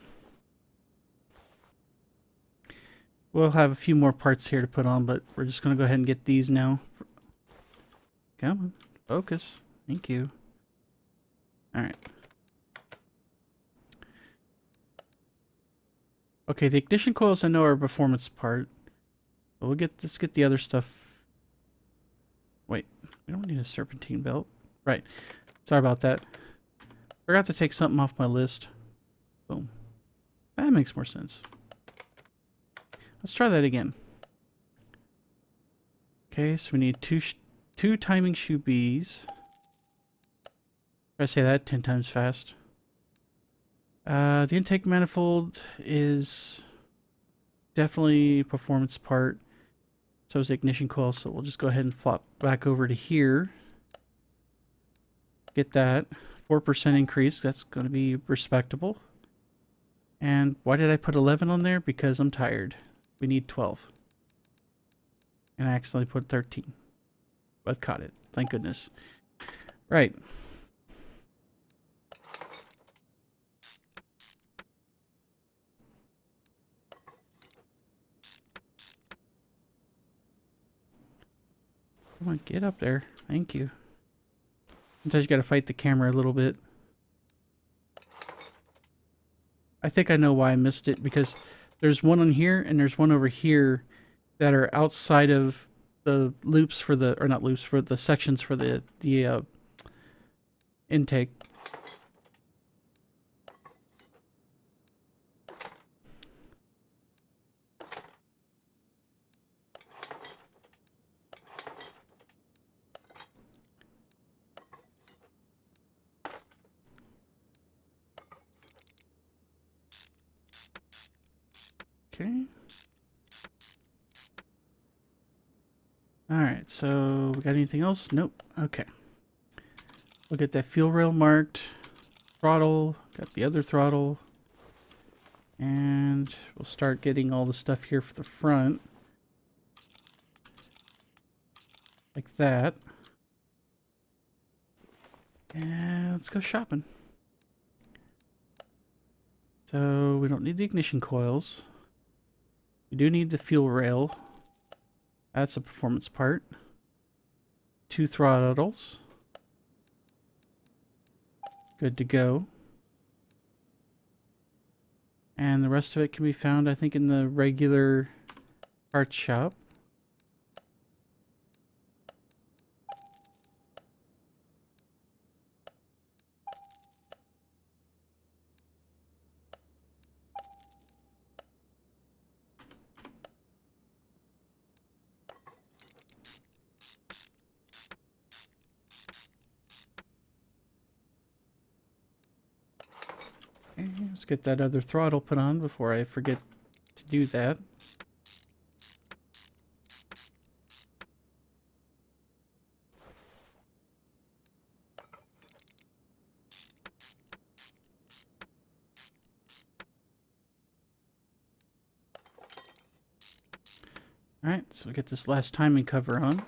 We'll have a few more parts here to put on, but we're just going to go ahead and get these now. Come on, focus. Thank you. Alright. Okay, the ignition coils I know are a performance part. But let's get the other stuff. Wait, we don't need a serpentine belt. Right. Sorry about that. Forgot to take something off my list. Boom. That makes more sense. Let's try that again. Okay, so we need two timing shoe Bs. Try to say that 10 times fast. The intake manifold is definitely a performance part. So is the ignition coil, so we'll just go ahead and flop back over to here. Get that. 4% increase, that's going to be respectable. And why did I put 11 on there? Because I'm tired. We need 12. And I accidentally put 13. But caught it. Thank goodness. Right. Come on, get up there. Thank you. Sometimes you gotta fight the camera a little bit. I think I know why I missed it, because there's one on here and there's one over here that are outside of the loops for the, or not loops, for the sections for the intake. Okay. Alright, so we got anything else? Nope. Okay. We'll get that fuel rail marked. Throttle. Got the other throttle. And we'll start getting all the stuff here for the front. Like that. And let's go shopping. So we don't need the ignition coils. We do need the fuel rail. That's a performance part. 2 throttles. Good to go. And the rest of it can be found, I think, in the regular parts shop. Okay, let's get that other throttle put on before I forget to do that. Alright, so we get this last timing cover on.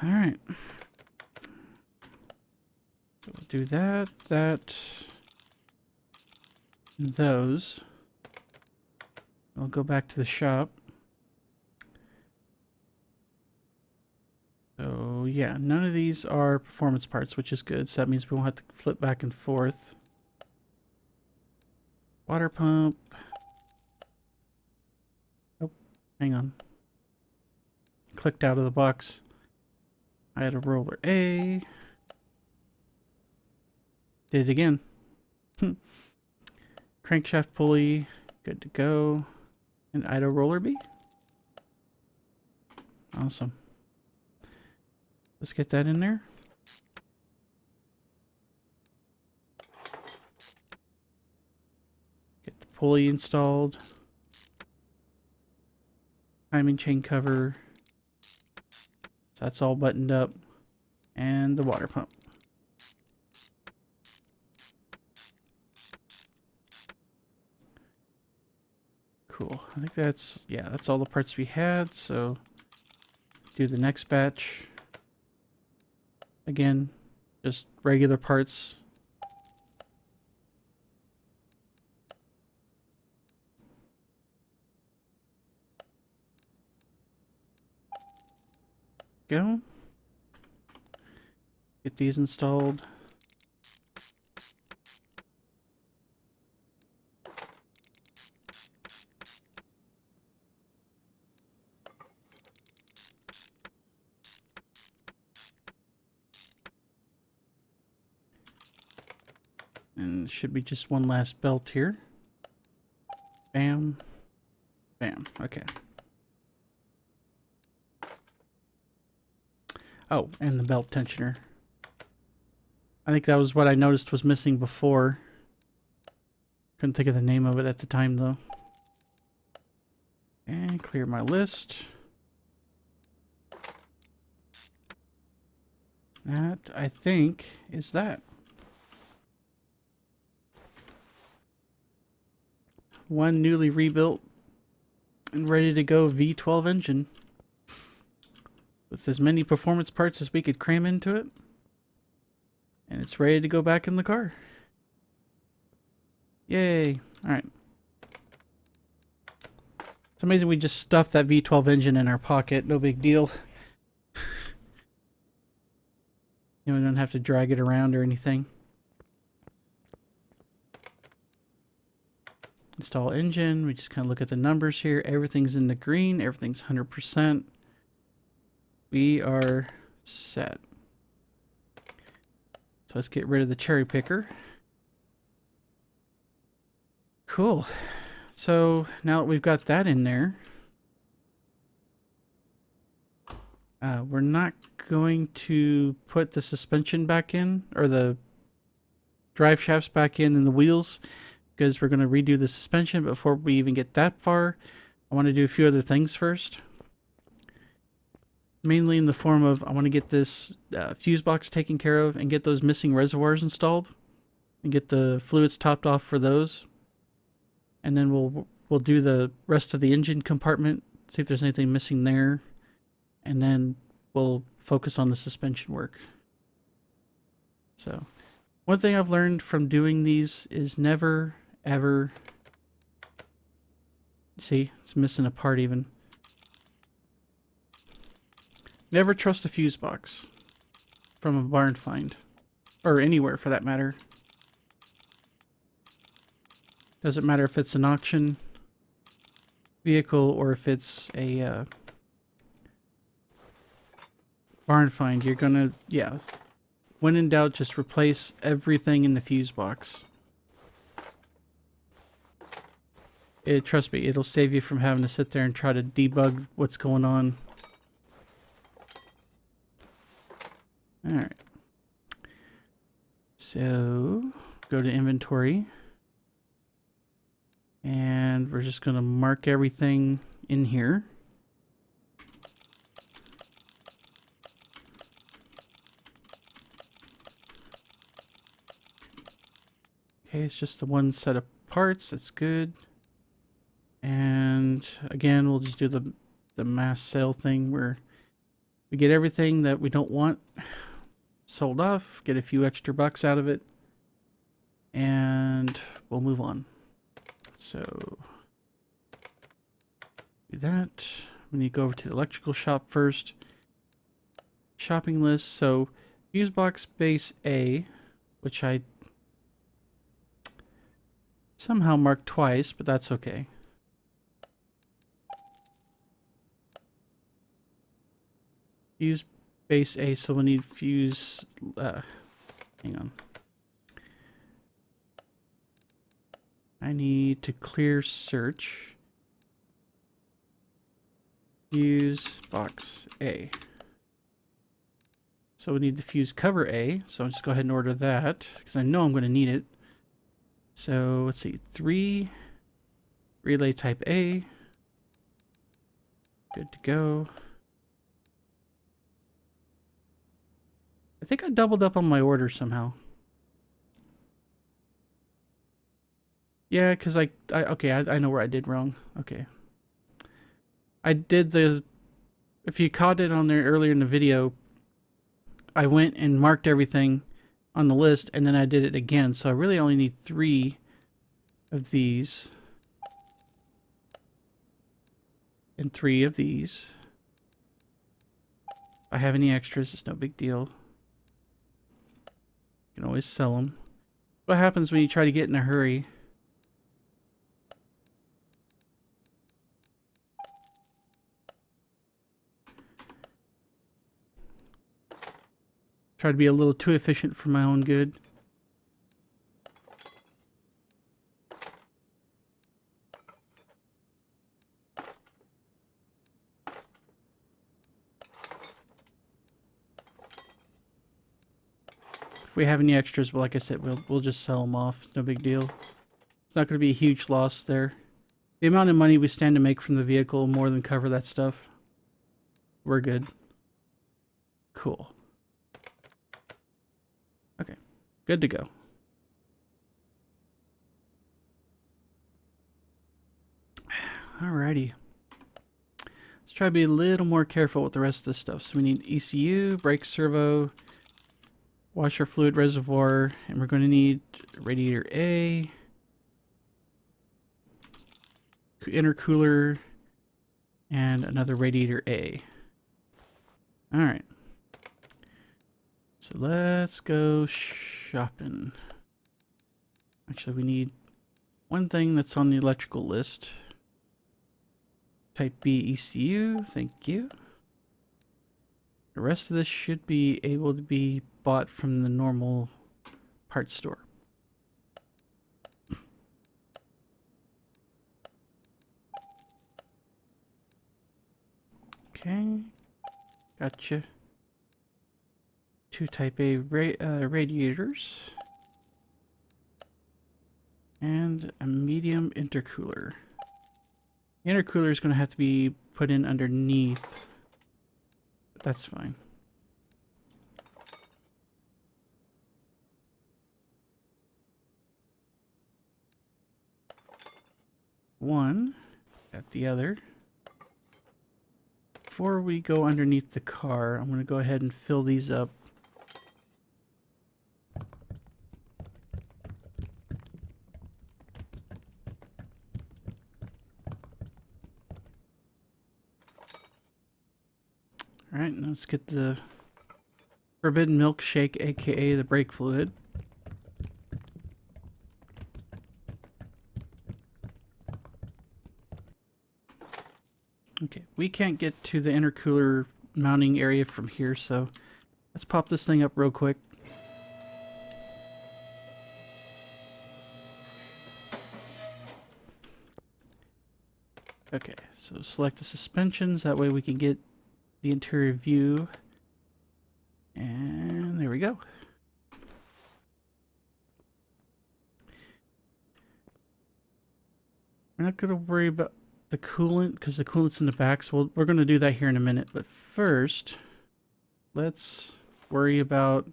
Alright. So we'll do that, and those. I'll go back to the shop. So yeah, none of these are performance parts, which is good. So that means we won't have to flip back and forth. Water pump. Oh, hang on. Clicked out of the box. I had a roller A. Did it again. Crankshaft pulley. Good to go. And Idaho roller B. Awesome. Let's get that in there. Get the pulley installed. Timing chain cover. So that's all buttoned up. And the water pump. Cool. I think that's, yeah, that's all the parts we had. So do the next batch. Again, just regular parts. Go. Get these installed. And should be just one last belt here. Bam. Bam. Okay. Oh, and the belt tensioner. I think that was what I noticed was missing before. Couldn't think of the name of it at the time, though. And clear my list. That, I think, is that. One newly rebuilt and ready to go V12 engine. With as many performance parts as we could cram into it. And it's ready to go back in the car. Yay. Alright. It's amazing we just stuffed that V12 engine in our pocket. No big deal. You know, we don't have to drag it around or anything. Install engine. We just kind of look at the numbers here. Everything's in the green. Everything's 100%. We are set. So let's get rid of the cherry picker. Cool. So now that we've got that in there, we're not going to put the suspension back in, or the drive shafts back in and the wheels, because we're going to redo the suspension. But before we even get that far, I want to do a few other things first. Mainly in the form of, I want to get this fuse box taken care of and get those missing reservoirs installed and get the fluids topped off for those. And then we'll do the rest of the engine compartment, see if there's anything missing there, and then we'll focus on the suspension work. So, one thing I've learned from doing these is never, ever... See, it's missing a part even. Never trust a fuse box from a barn find, or anywhere for that matter. Doesn't matter if it's an auction vehicle or if it's a barn find. You're gonna, yeah, when in doubt, just replace everything in the fuse box. Trust me, it'll save you from having to sit there and try to debug what's going on. Alright. So, go to inventory. And we're just going to mark everything in here. Okay, it's just the one set of parts. That's good. And again, we'll just do the mass sale thing where we get everything that we don't want sold off, get a few extra bucks out of it, and we'll move on. So, do that. We need to go over to the electrical shop first. Shopping list. So, fuse box base A, which I somehow marked twice, but that's okay. Fuse base A, so we need fuse, hang on. I need to clear search. Fuse box A. So we need the fuse cover A, so I'll just go ahead and order that, because I know I'm going to need it. So let's see, 3 relay type A. Good to go. I think I doubled up on my order somehow. Yeah, because okay, I know where I did wrong. Okay. I did the... If you caught it on there earlier in the video, I went and marked everything on the list, and then I did it again. So I really only need 3 of these. And 3 of these. If I have any extras, it's no big deal. You can always sell them. What happens when you try to get in a hurry? Try to be a little too efficient for my own good. If we have any extras, well, like I said, we'll just sell them off. It's no big deal. It's not going to be a huge loss there. The amount of money we stand to make from the vehicle will more than cover that stuff. We're good. Cool. Okay, good to go. Alrighty. Let's try to be a little more careful with the rest of this stuff. So we need ECU, brake servo, washer fluid reservoir, and we're going to need radiator A, intercooler, and another radiator A. All right. So let's go shopping. Actually, we need one thing that's on the electrical list. Type B ECU, thank you. The rest of this should be able to be bought from the normal parts store. Okay, gotcha. 2 Type A radiators. And a medium intercooler. The intercooler is going to have to be put in underneath, but that's fine. One, got the other. Before we go underneath the car, I'm going to go ahead and fill these up. Alright, now let's get the forbidden milkshake, aka the brake fluid. Okay, we can't get to the intercooler mounting area from here, so let's pop this thing up real quick. Okay, so select the suspensions, that way we can get the interior view. And there we go. We're not going to worry about the coolant because the coolant's in the back, so we're going to do that here in a minute. But first, let's worry about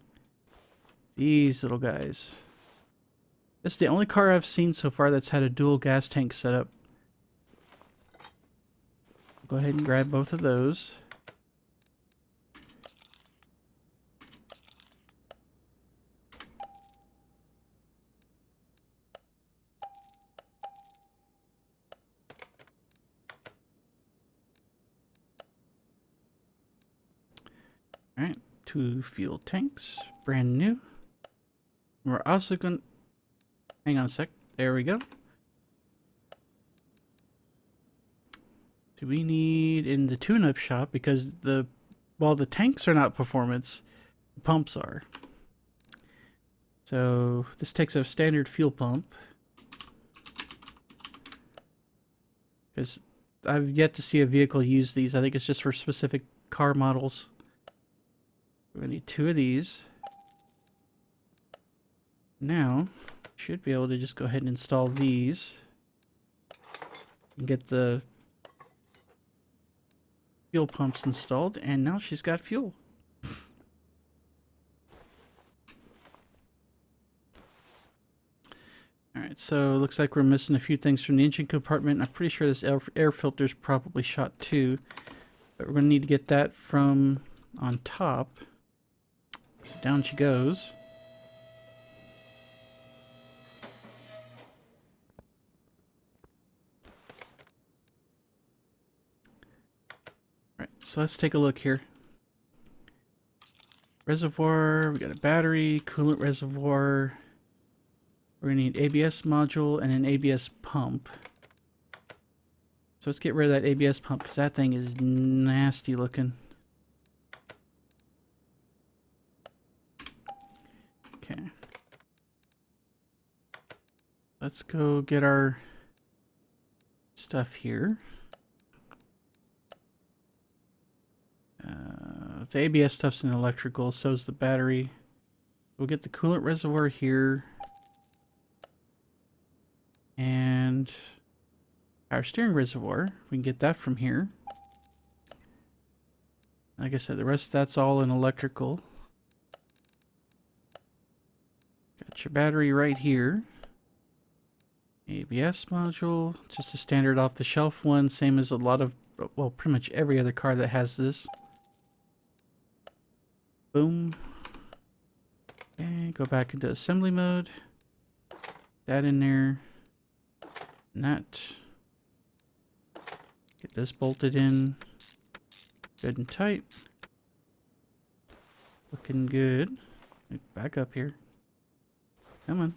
these little guys. This is the only car I've seen so far that's had a dual gas tank set up. Go ahead and grab both of those. All right, 2 fuel tanks, brand new. We're also going to, hang on a sec, there we go. Do we need in the tune-up shop, because while the tanks are not performance, the pumps are. So this takes a standard fuel pump. Because I've yet to see a vehicle use these. I think it's just for specific car models. We're going to need 2 of these. Now, should be able to just go ahead and install these. And get the fuel pumps installed. And now she's got fuel. Alright, so it looks like we're missing a few things from the engine compartment. I'm pretty sure this air filter is probably shot too. But we're going to need to get that from on top. So down she goes. Alright, so let's take a look here. Reservoir, we got a battery, coolant reservoir. We're going to need ABS module and an ABS pump. So let's get rid of that ABS pump because that thing is nasty looking. Okay. Let's go get our stuff here. The ABS stuff's in electrical, so is the battery. We'll get the coolant reservoir here. And our steering reservoir, we can get that from here. Like I said, the rest that's all in electrical. Got your battery right here. ABS module, just a standard off-the-shelf one, same as a lot of, well, pretty much every other car that has this. Boom. Okay, go back into assembly mode. That in there. And that. Get this bolted in good and tight. Looking good. Back up here. Come on.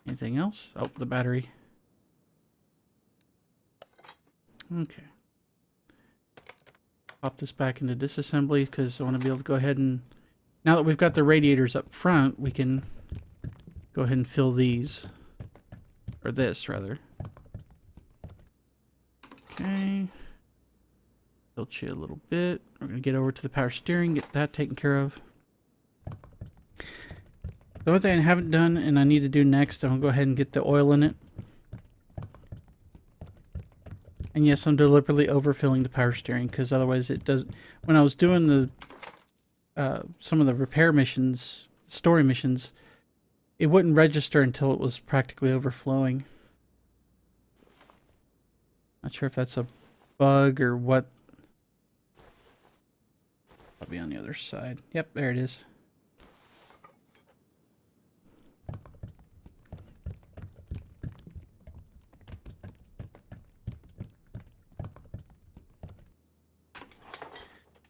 Anything else? Oh, the battery. Okay. Pop this back into disassembly because I want to be able to go ahead and... Now that we've got the radiators up front, we can go ahead and fill these. Or this, rather. Okay. Tilt you a little bit. We're going to get over to the power steering, get that taken care of. The other thing I haven't done and I need to do next, I'm going to go ahead and get the oil in it. And yes, I'm deliberately overfilling the power steering because otherwise it does... When I was doing the some of the repair missions, story missions, it wouldn't register until it was practically overflowing. Not sure if that's a bug or what. I'll be on the other side. Yep, there it is.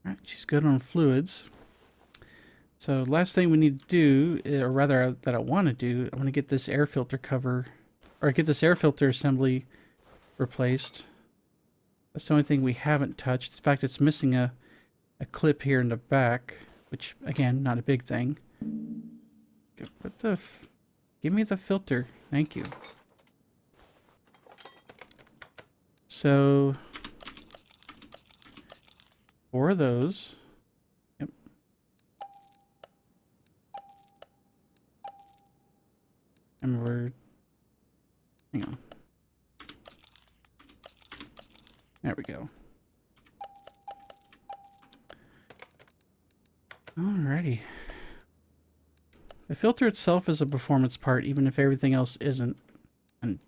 Alright, she's good on fluids. So last thing we need to do, or rather that I want to do, I want to get this air filter cover, or get this air filter assembly replaced. That's the only thing we haven't touched. In fact, it's missing a clip here in the back, which, again, not a big thing. What the give me the filter. Thank you. So, 4 of those. Yep. And we're... Hang on. There we go. Alrighty. The filter itself is a performance part, even if everything else isn't. And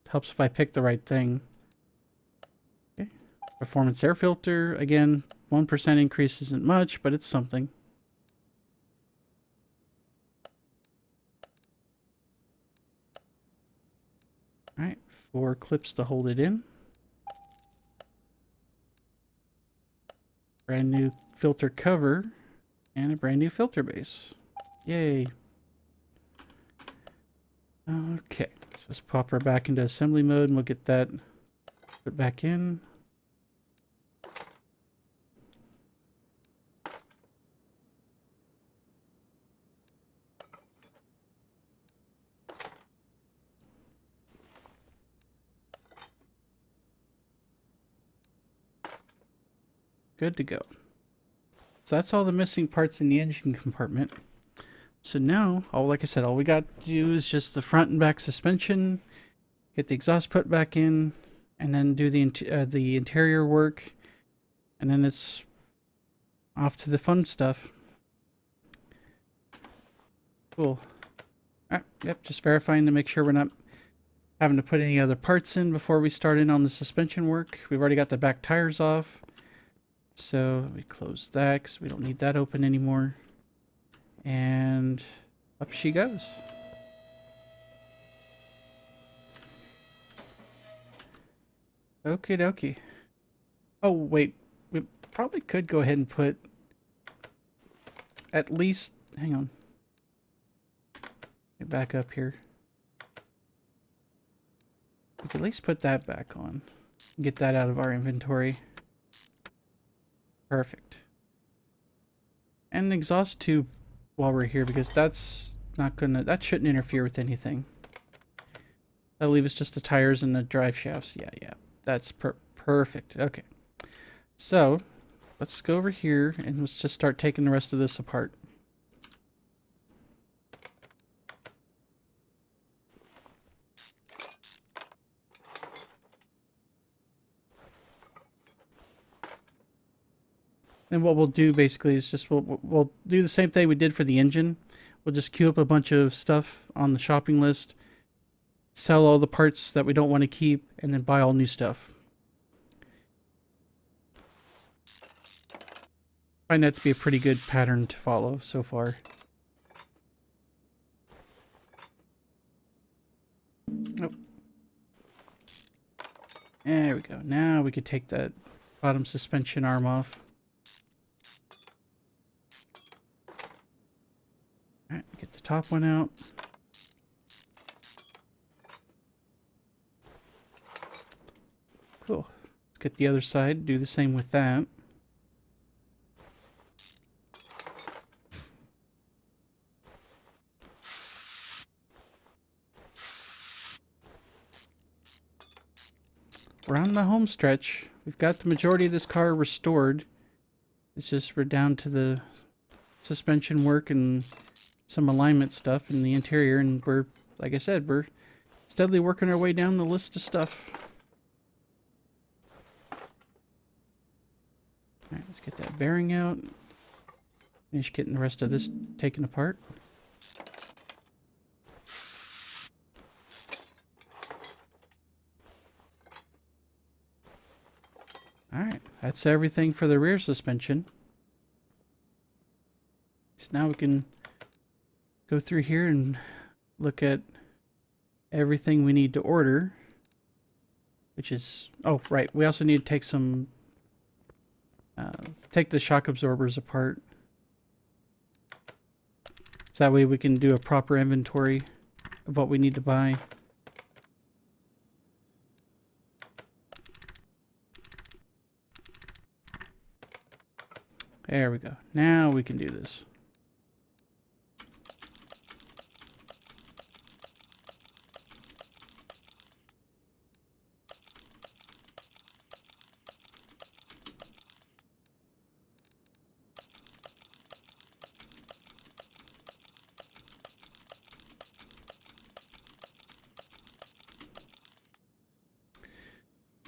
it helps if I pick the right thing. Okay. Performance air filter. Again, 1% increase isn't much, but it's something. Alright, 4 clips to hold it in. Brand new filter cover. And a brand new filter base. Yay. Okay. So let's pop her back into assembly mode and we'll get that put back in. Good to go. So that's all the missing parts in the engine compartment. So now, like I said, all we got to do is just the front and back suspension, get the exhaust put back in, and then do the interior work, and then it's off to the fun stuff. Cool. Alright, yep, just verifying to make sure we're not having to put any other parts in before we start in on the suspension work. We've already got the back tires off. So we close that because we don't need that open anymore. And up she goes. Okie dokie. Oh, wait. We probably could go ahead and put at least... Hang on. Get back up here. We could at least put that back on. Get that out of our inventory. Perfect. And the exhaust tube while we're here, because that's not gonna... That shouldn't interfere with anything. That'll leave us just the tires and the drive shafts. Yeah. That's perfect. Okay. So, let's go over here and let's just start taking the rest of this apart. And what we'll do basically is just we'll do the same thing we did for the engine. We'll just queue up a bunch of stuff on the shopping list, sell all the parts that we don't want to keep, and then buy all new stuff. Find that to be a pretty good pattern to follow so far. Nope. There we go. Now we could take that bottom suspension arm off. Alright, get the top one out. Cool. Let's get the other side. Do the same with that. We're on the home stretch. We've got the majority of this car restored. It's just we're down to the suspension work and some alignment stuff in the interior, and we're, like I said, we're steadily working our way down the list of stuff. Alright, let's get that bearing out. Finish getting the rest of this taken apart. Alright, that's everything for the rear suspension. So now we can go through here and look at everything we need to order. Which is, oh right, we also need to take some, take the shock absorbers apart. So that way we can do a proper inventory of what we need to buy. There we go. Now we can do this.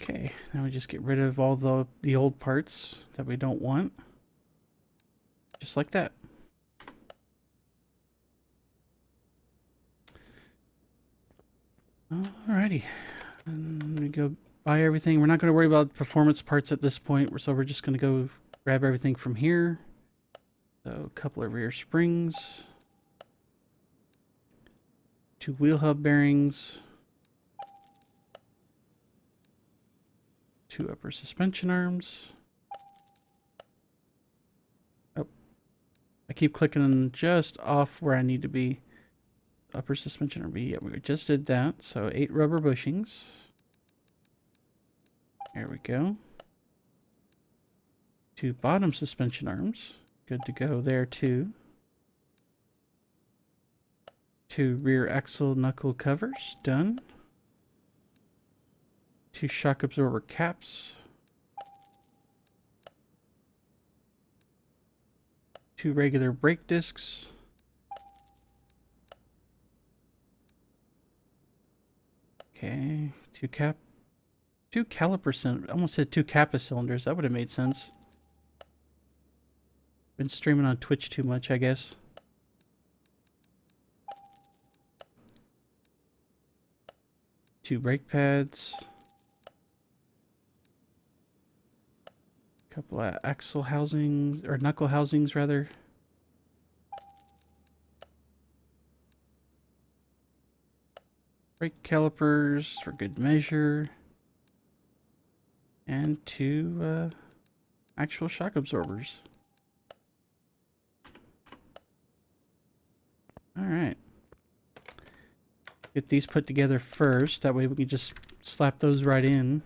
Okay, now we just get rid of all the old parts that we don't want. Just like that. Alrighty. And we go buy everything. We're not going to worry about performance parts at this point, so we're just going to go grab everything from here. So a couple of rear springs. 2 wheel hub bearings. 2 upper suspension arms. Oh, I keep clicking just off where I need to be. Upper suspension arm. Yeah, we just did that. So 8 rubber bushings. There we go. 2 bottom suspension arms. Good to go there too. 2 rear axle knuckle covers. Done. 2 shock absorber caps. 2 regular brake discs. Okay, 2 caliper cylinders. I almost said 2 kappa cylinders. That would have made sense. Been streaming on Twitch too much, I guess. Two brake pads. Couple of axle housings, or knuckle housings rather. Brake calipers for good measure. And 2 actual shock absorbers. Alright. Get these put together first. That way we can just slap those right in.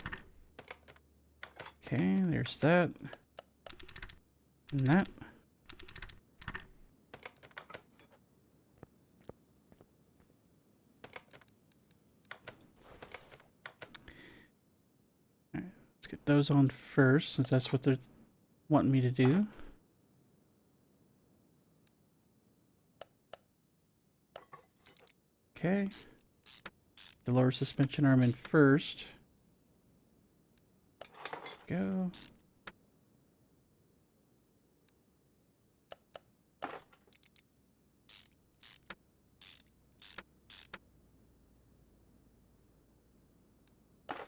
Okay, there's that. And that. Alright, let's get those on first, since that's what they're wanting me to do. Okay. The lower suspension arm in first. Go.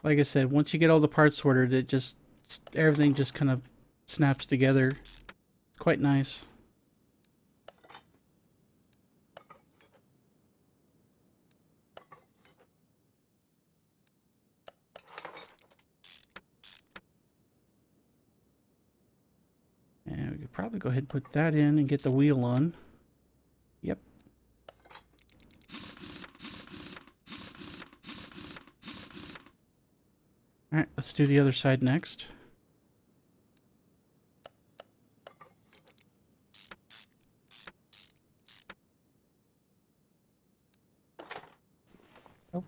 Like I said, once you get all the parts ordered, it just, everything just kind of snaps together. It's quite nice. could probably go ahead and put that in and get the wheel on. Yep. Alright, let's do the other side next. Oh.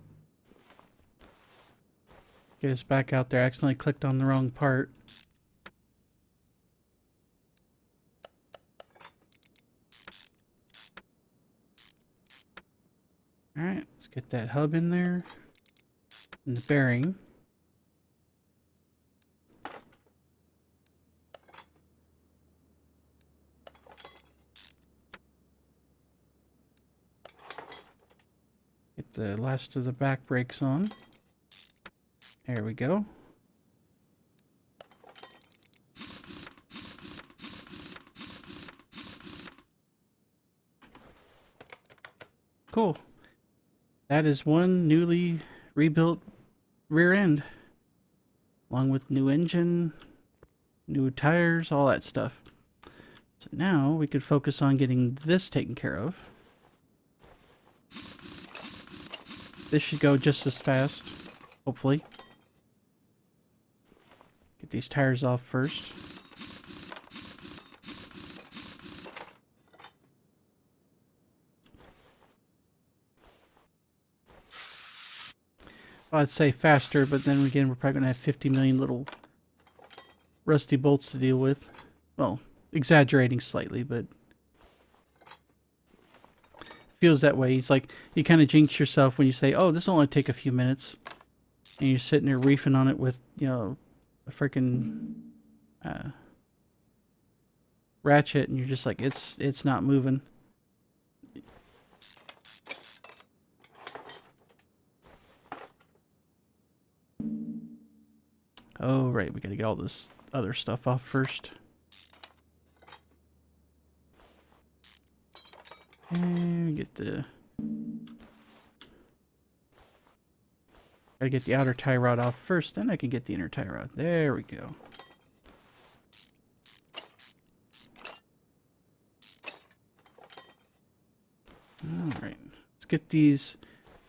Get us back out there. I accidentally clicked on the wrong part. Alright, let's get that hub in there. And the bearing. Get the last of the back brakes on. There we go. Cool. That is one newly rebuilt rear end. Along with new engine, new tires, all that stuff. So now we could focus on getting this taken care of. This should go just as fast, hopefully. Get these tires off first. I'd say faster, but then again, we're probably going to have 50 million little rusty bolts to deal with. Well, exaggerating slightly, but feels that way. It's like you kind of jinx yourself when you say, oh, this will only take a few minutes. And you're sitting there reefing on it with, you know, a freaking ratchet, and you're just like, it's not moving. Oh, right, we gotta get all this other stuff off first. And get the... Gotta get the outer tie rod off first, then I can get the inner tie rod. There we go. Alright, let's get these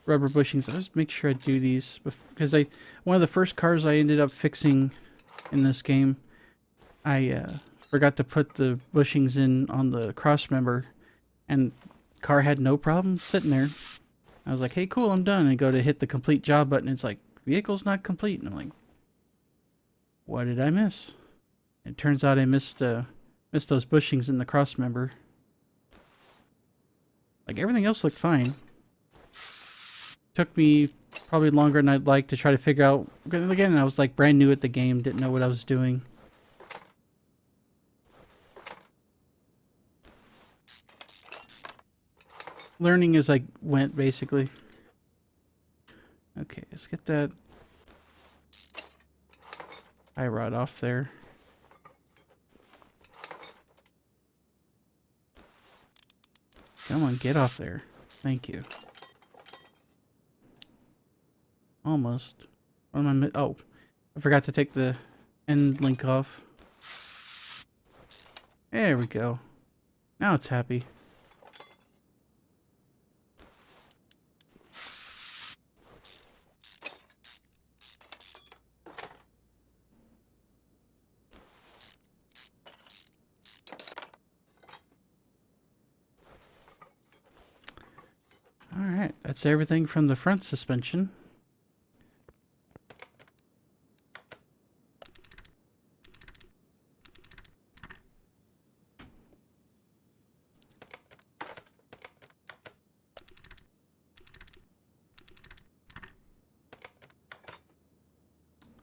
rubber bushings. I'll just make sure I do these because one of the first cars I ended up fixing in this game, I forgot to put the bushings in on the cross member, and the car had no problem sitting there. I was like, hey, cool, I'm done. And I go to hit the complete job button. It's like, vehicle's not complete. And I'm like, what did I miss? It turns out I missed those bushings in the cross member. Like, everything else looked fine. Took me probably longer than I'd like to try to figure out. Again, I was like brand new at the game, didn't know what I was doing. Learning as I went, basically. Okay, let's get that tie rod off there. Come on, get off there. Thank you. Almost. What am I oh, I forgot to take the end link off. There we go. Now it's happy. Alright, that's everything from the front suspension.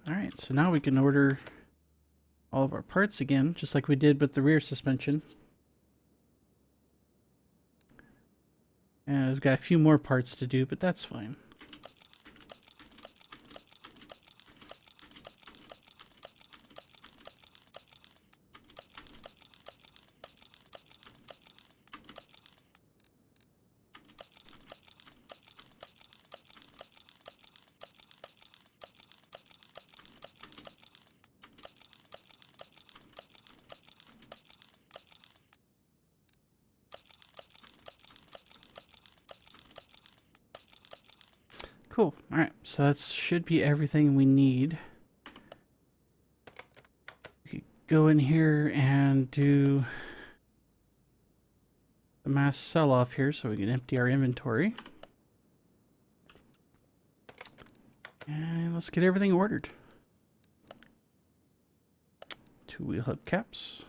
Alright, so now we can order all of our parts again, just like we did with the rear suspension. And we've got a few more parts to do, but that's fine. Cool. Alright, so that should be everything we need. We could go in here and do the mass sell-off here so we can empty our inventory. And let's get everything ordered. 2 wheel hubcaps.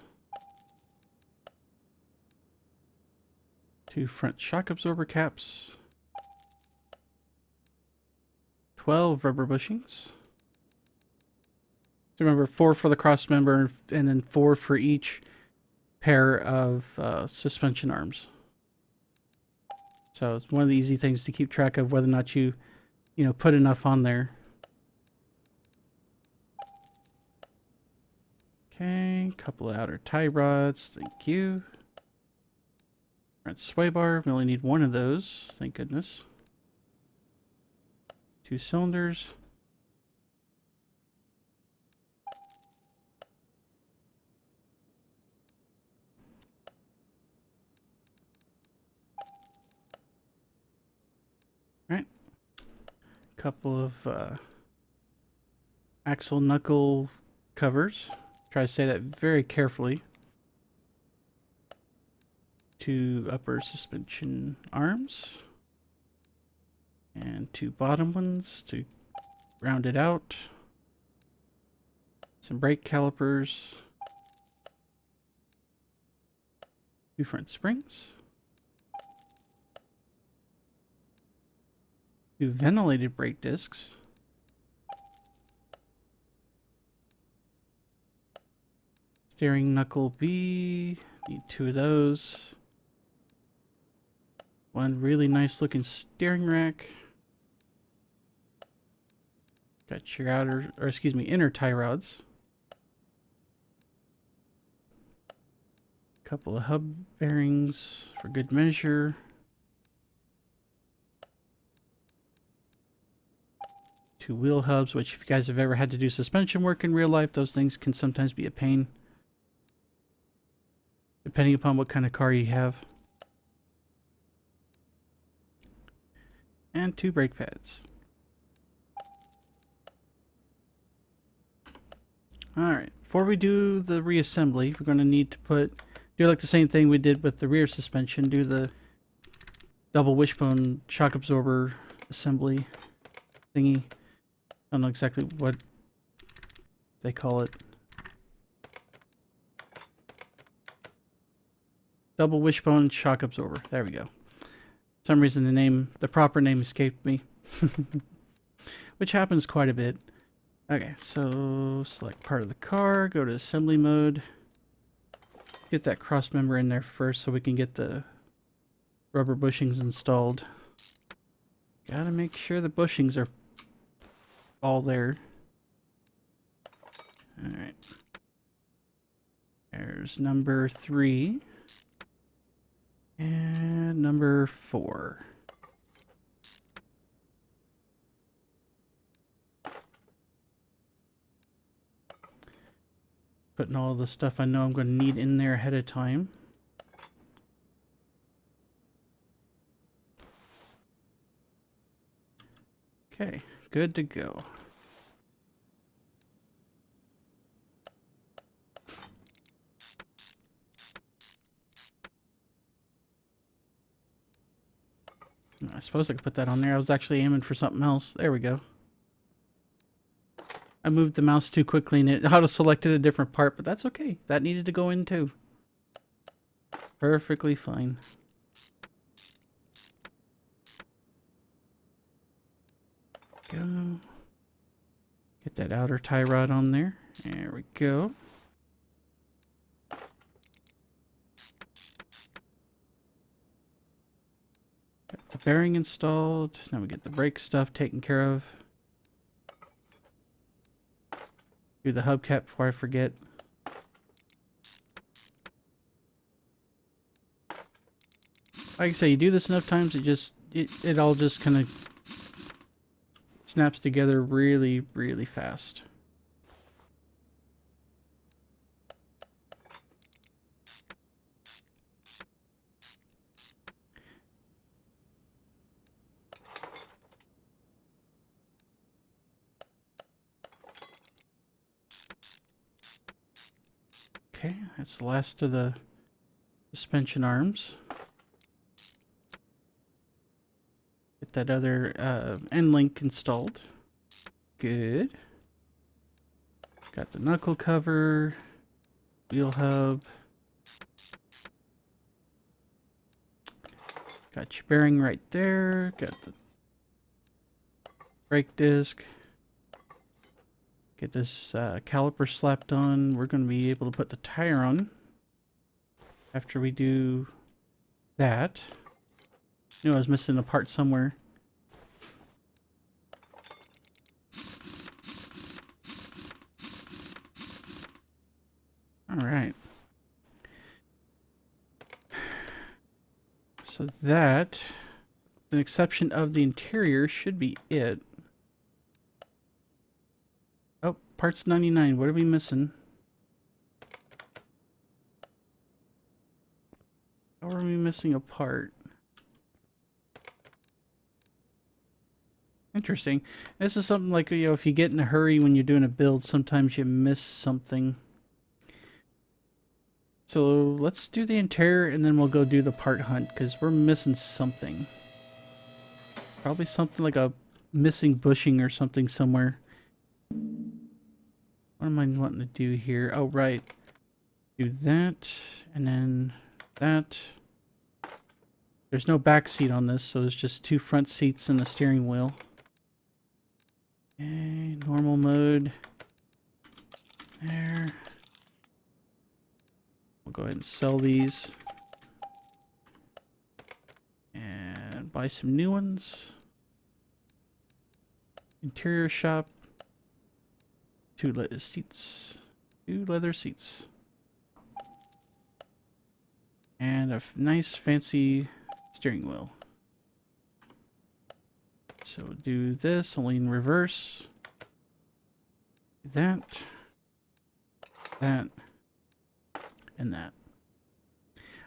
2 front shock absorber caps. 12 rubber bushings. So remember, 4 for the cross member and then 4 for each pair of suspension arms. So it's one of the easy things to keep track of whether or not you put enough on there. Okay, couple of outer tie rods, thank you. Front sway bar, we only need 1 of those, thank goodness. 2 cylinders. Right. Couple of axle knuckle covers. Try to say that very carefully. 2 upper suspension arms. And 2 bottom ones to round it out. Some brake calipers. 2 front springs. 2 ventilated brake discs. Steering knuckle B. Need 2 of those. 1 really nice looking steering rack. Got your inner tie rods. Couple of hub bearings for good measure. 2 wheel hubs, which if you guys have ever had to do suspension work in real life, those things can sometimes be a pain. Depending upon what kind of car you have. And 2 brake pads. Alright, before we do the reassembly, we're going to need to do like the same thing we did with the rear suspension, do the double wishbone shock absorber assembly thingy. I don't know exactly what they call it. Double wishbone shock absorber. There we go. For some reason the proper name escaped me. Which happens quite a bit. Okay, so select part of the car, go to assembly mode. Get that cross member in there first so we can get the rubber bushings installed. Gotta make sure the bushings are all there. Alright. There's number 3. And number 4. Putting all the stuff I know I'm going to need in there ahead of time. Okay, good to go. I suppose I could put that on there. I was actually aiming for something else. There we go. I moved the mouse too quickly and it auto-selected a different part, but that's okay. That needed to go in too. Perfectly fine. Go. Get that outer tie rod on there. There we go. Got the bearing installed. Now we get the brake stuff taken care of. Do the hubcap before I forget. Like I say, you do this enough times, it all just kind of snaps together really, really fast. Okay, that's the last of the suspension arms. Get that other end link installed. Good. Got the knuckle cover, wheel hub. Got your bearing right there. Got the brake disc. Get this caliper slapped on. We're going to be able to put the tire on after we do that. I was missing a part somewhere. All right. So that, with an exception of the interior, should be it. Oh, parts 99. What are we missing? How are we missing a part? Interesting. This is something like, if you get in a hurry when you're doing a build, sometimes you miss something. So let's do the interior and then we'll go do the part hunt because we're missing something. Probably something like a missing bushing or something somewhere. What am I wanting to do here? Oh, right. Do that and then that. There's no back seat on this, so there's just 2 front seats and the steering wheel. Okay, normal mode. There. We'll go ahead and sell these. And buy some new ones. Interior shop. 2 leather seats. 2 leather seats. And a nice fancy steering wheel. So do this only in reverse. That. That. And that.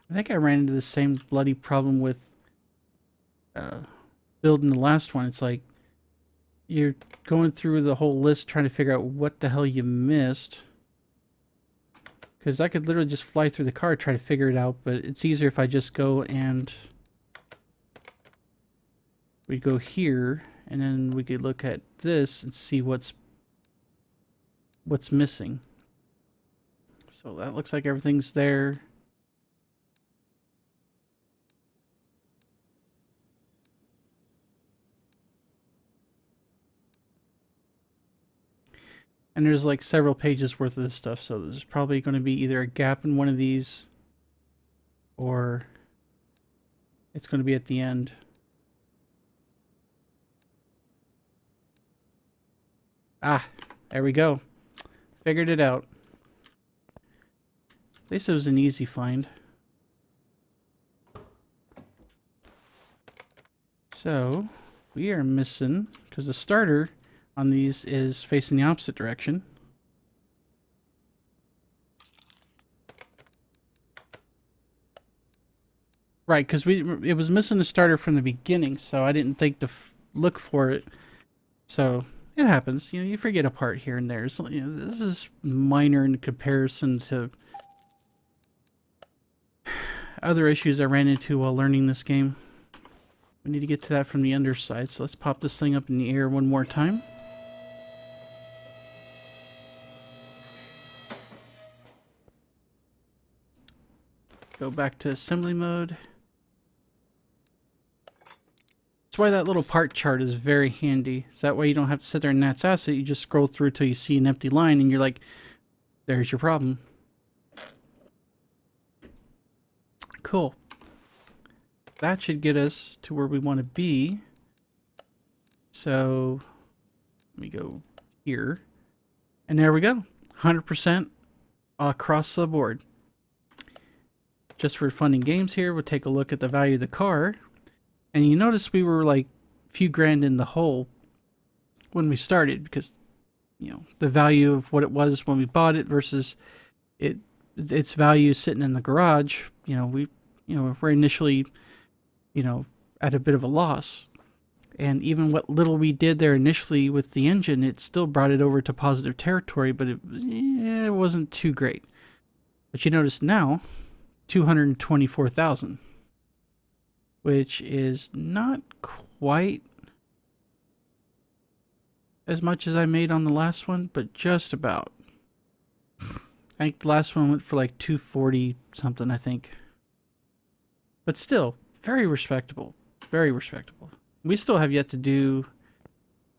I think I ran into the same bloody problem with building the last one. It's like you're going through the whole list trying to figure out what the hell you missed. Because I could literally just fly through the car, try to figure it out, but it's easier if I just go and we go here, and then we could look at this and see what's missing. So that looks like everything's there. And there's like several pages worth of this stuff, so there's probably going to be either a gap in one of these or it's going to be at the end. Ah, there we go. Figured it out. At least it was an easy find. So, we are missing, because the starter on these is facing the opposite direction. Right, because it was missing the starter from the beginning, so I didn't think to look for it. So it happens, you forget a part here and there. So, this is minor in comparison to other issues I ran into while learning this game. We need to get to that from the underside, so let's pop this thing up in the air one more time. Go back to assembly mode. That's why that little part chart is very handy. So that way you don't have to sit there and gnats ass it. You just scroll through till you see an empty line and you're like, there's your problem. Cool. That should get us to where we want to be. So let me go here. And there we go. 100% across the board. Just for fun and games here, we'll take a look at the value of the car. And you notice we were like a few grand in the hole when we started because, the value of what it was when we bought it versus its value sitting in the garage. We're initially, at a bit of a loss. And even what little we did there initially with the engine, it still brought it over to positive territory, but it wasn't too great. But you notice now, 224,000, which is not quite as much as I made on the last one, but just about. I think the last one went for like 240 something, I think. But still, very respectable. Very respectable. We still have yet to do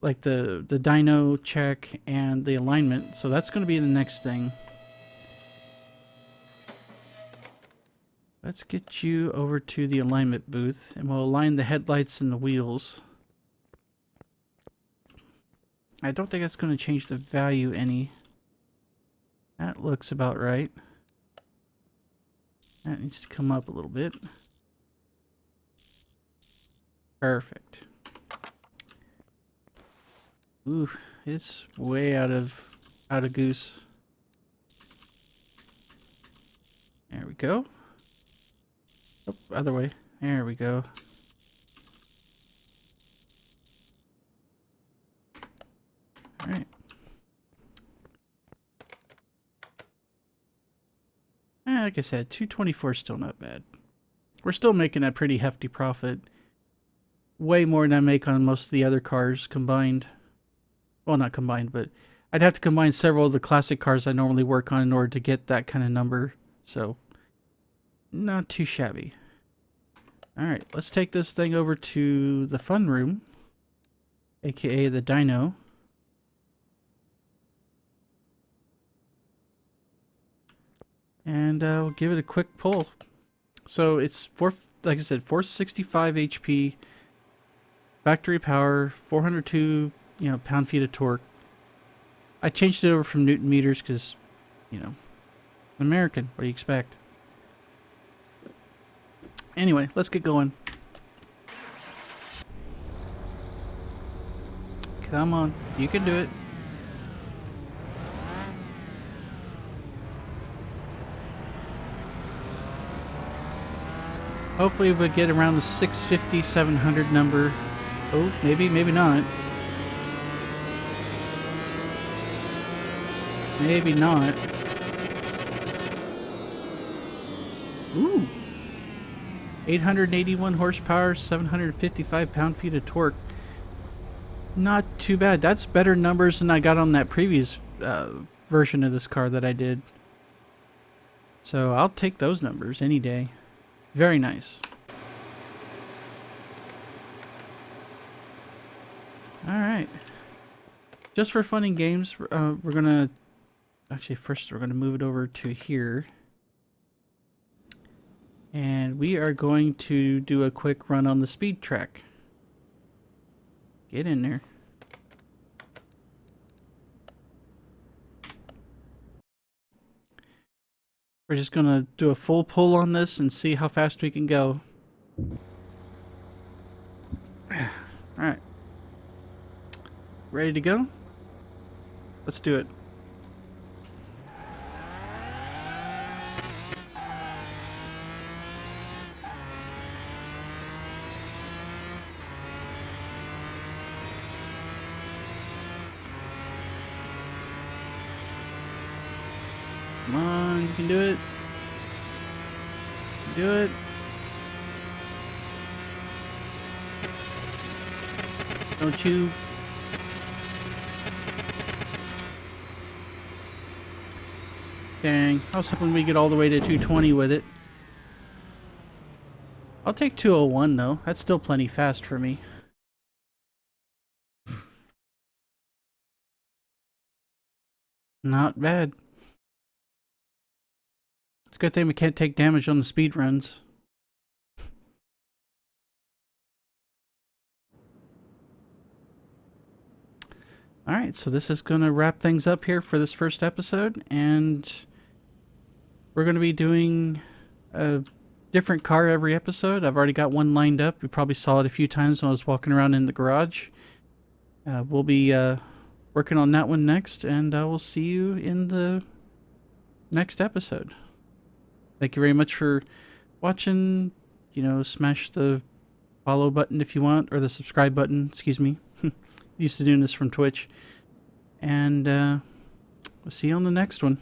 like the dyno check and the alignment, so that's going to be the next thing. Let's get you over to the alignment booth, and we'll align the headlights and the wheels. I don't think that's going to change the value any. That looks about right. That needs to come up a little bit. Perfect. Ooh, it's way out of goose. There we go. Oh, other way. There we go. All right. Like I said, 224 is still not bad. We're still making a pretty hefty profit. Way more than I make on most of the other cars combined. Well, not combined, but I'd have to combine several of the classic cars I normally work on in order to get that kind of number. So, not too shabby. Alright, let's take this thing over to the fun room, aka the dyno. And we'll give it a quick pull. So it's, like I said, 465 HP, factory power, 402 pound-feet of torque. I changed it over from Newton meters because, American. What do you expect? Anyway, let's get going. Come on, you can do it. Hopefully we'll get around the 650, 700 number. Oh, maybe not. Maybe not. Ooh. 881 horsepower, 755 pound-feet of torque. Not too bad. That's better numbers than I got on that previous version of this car that I did. So I'll take those numbers any day. Very nice. Alright. Just for fun and games, we're gonna... Actually, first we're gonna move it over to here. And we are going to do a quick run on the speed track. Get in there. We're just gonna do a full pull on this and see how fast we can go. Alright. Ready to go? Let's do it. Come on, you can do it. Do it. Don't you? Dang, I was hoping we get all the way to 220 with it. I'll take 201 though. That's still plenty fast for me. Not bad. It's a good thing we can't take damage on the speed runs. Alright, so this is going to wrap things up here for this first episode, and we're going to be doing a different car every episode. I've already got one lined up. You probably saw it a few times when I was walking around in the garage. We'll be working on that one next, and I will see you in the next episode. Thank you very much for watching. Smash the follow button if you want, or the subscribe button, excuse me. Used to doing this from Twitch. And we'll see you on the next one.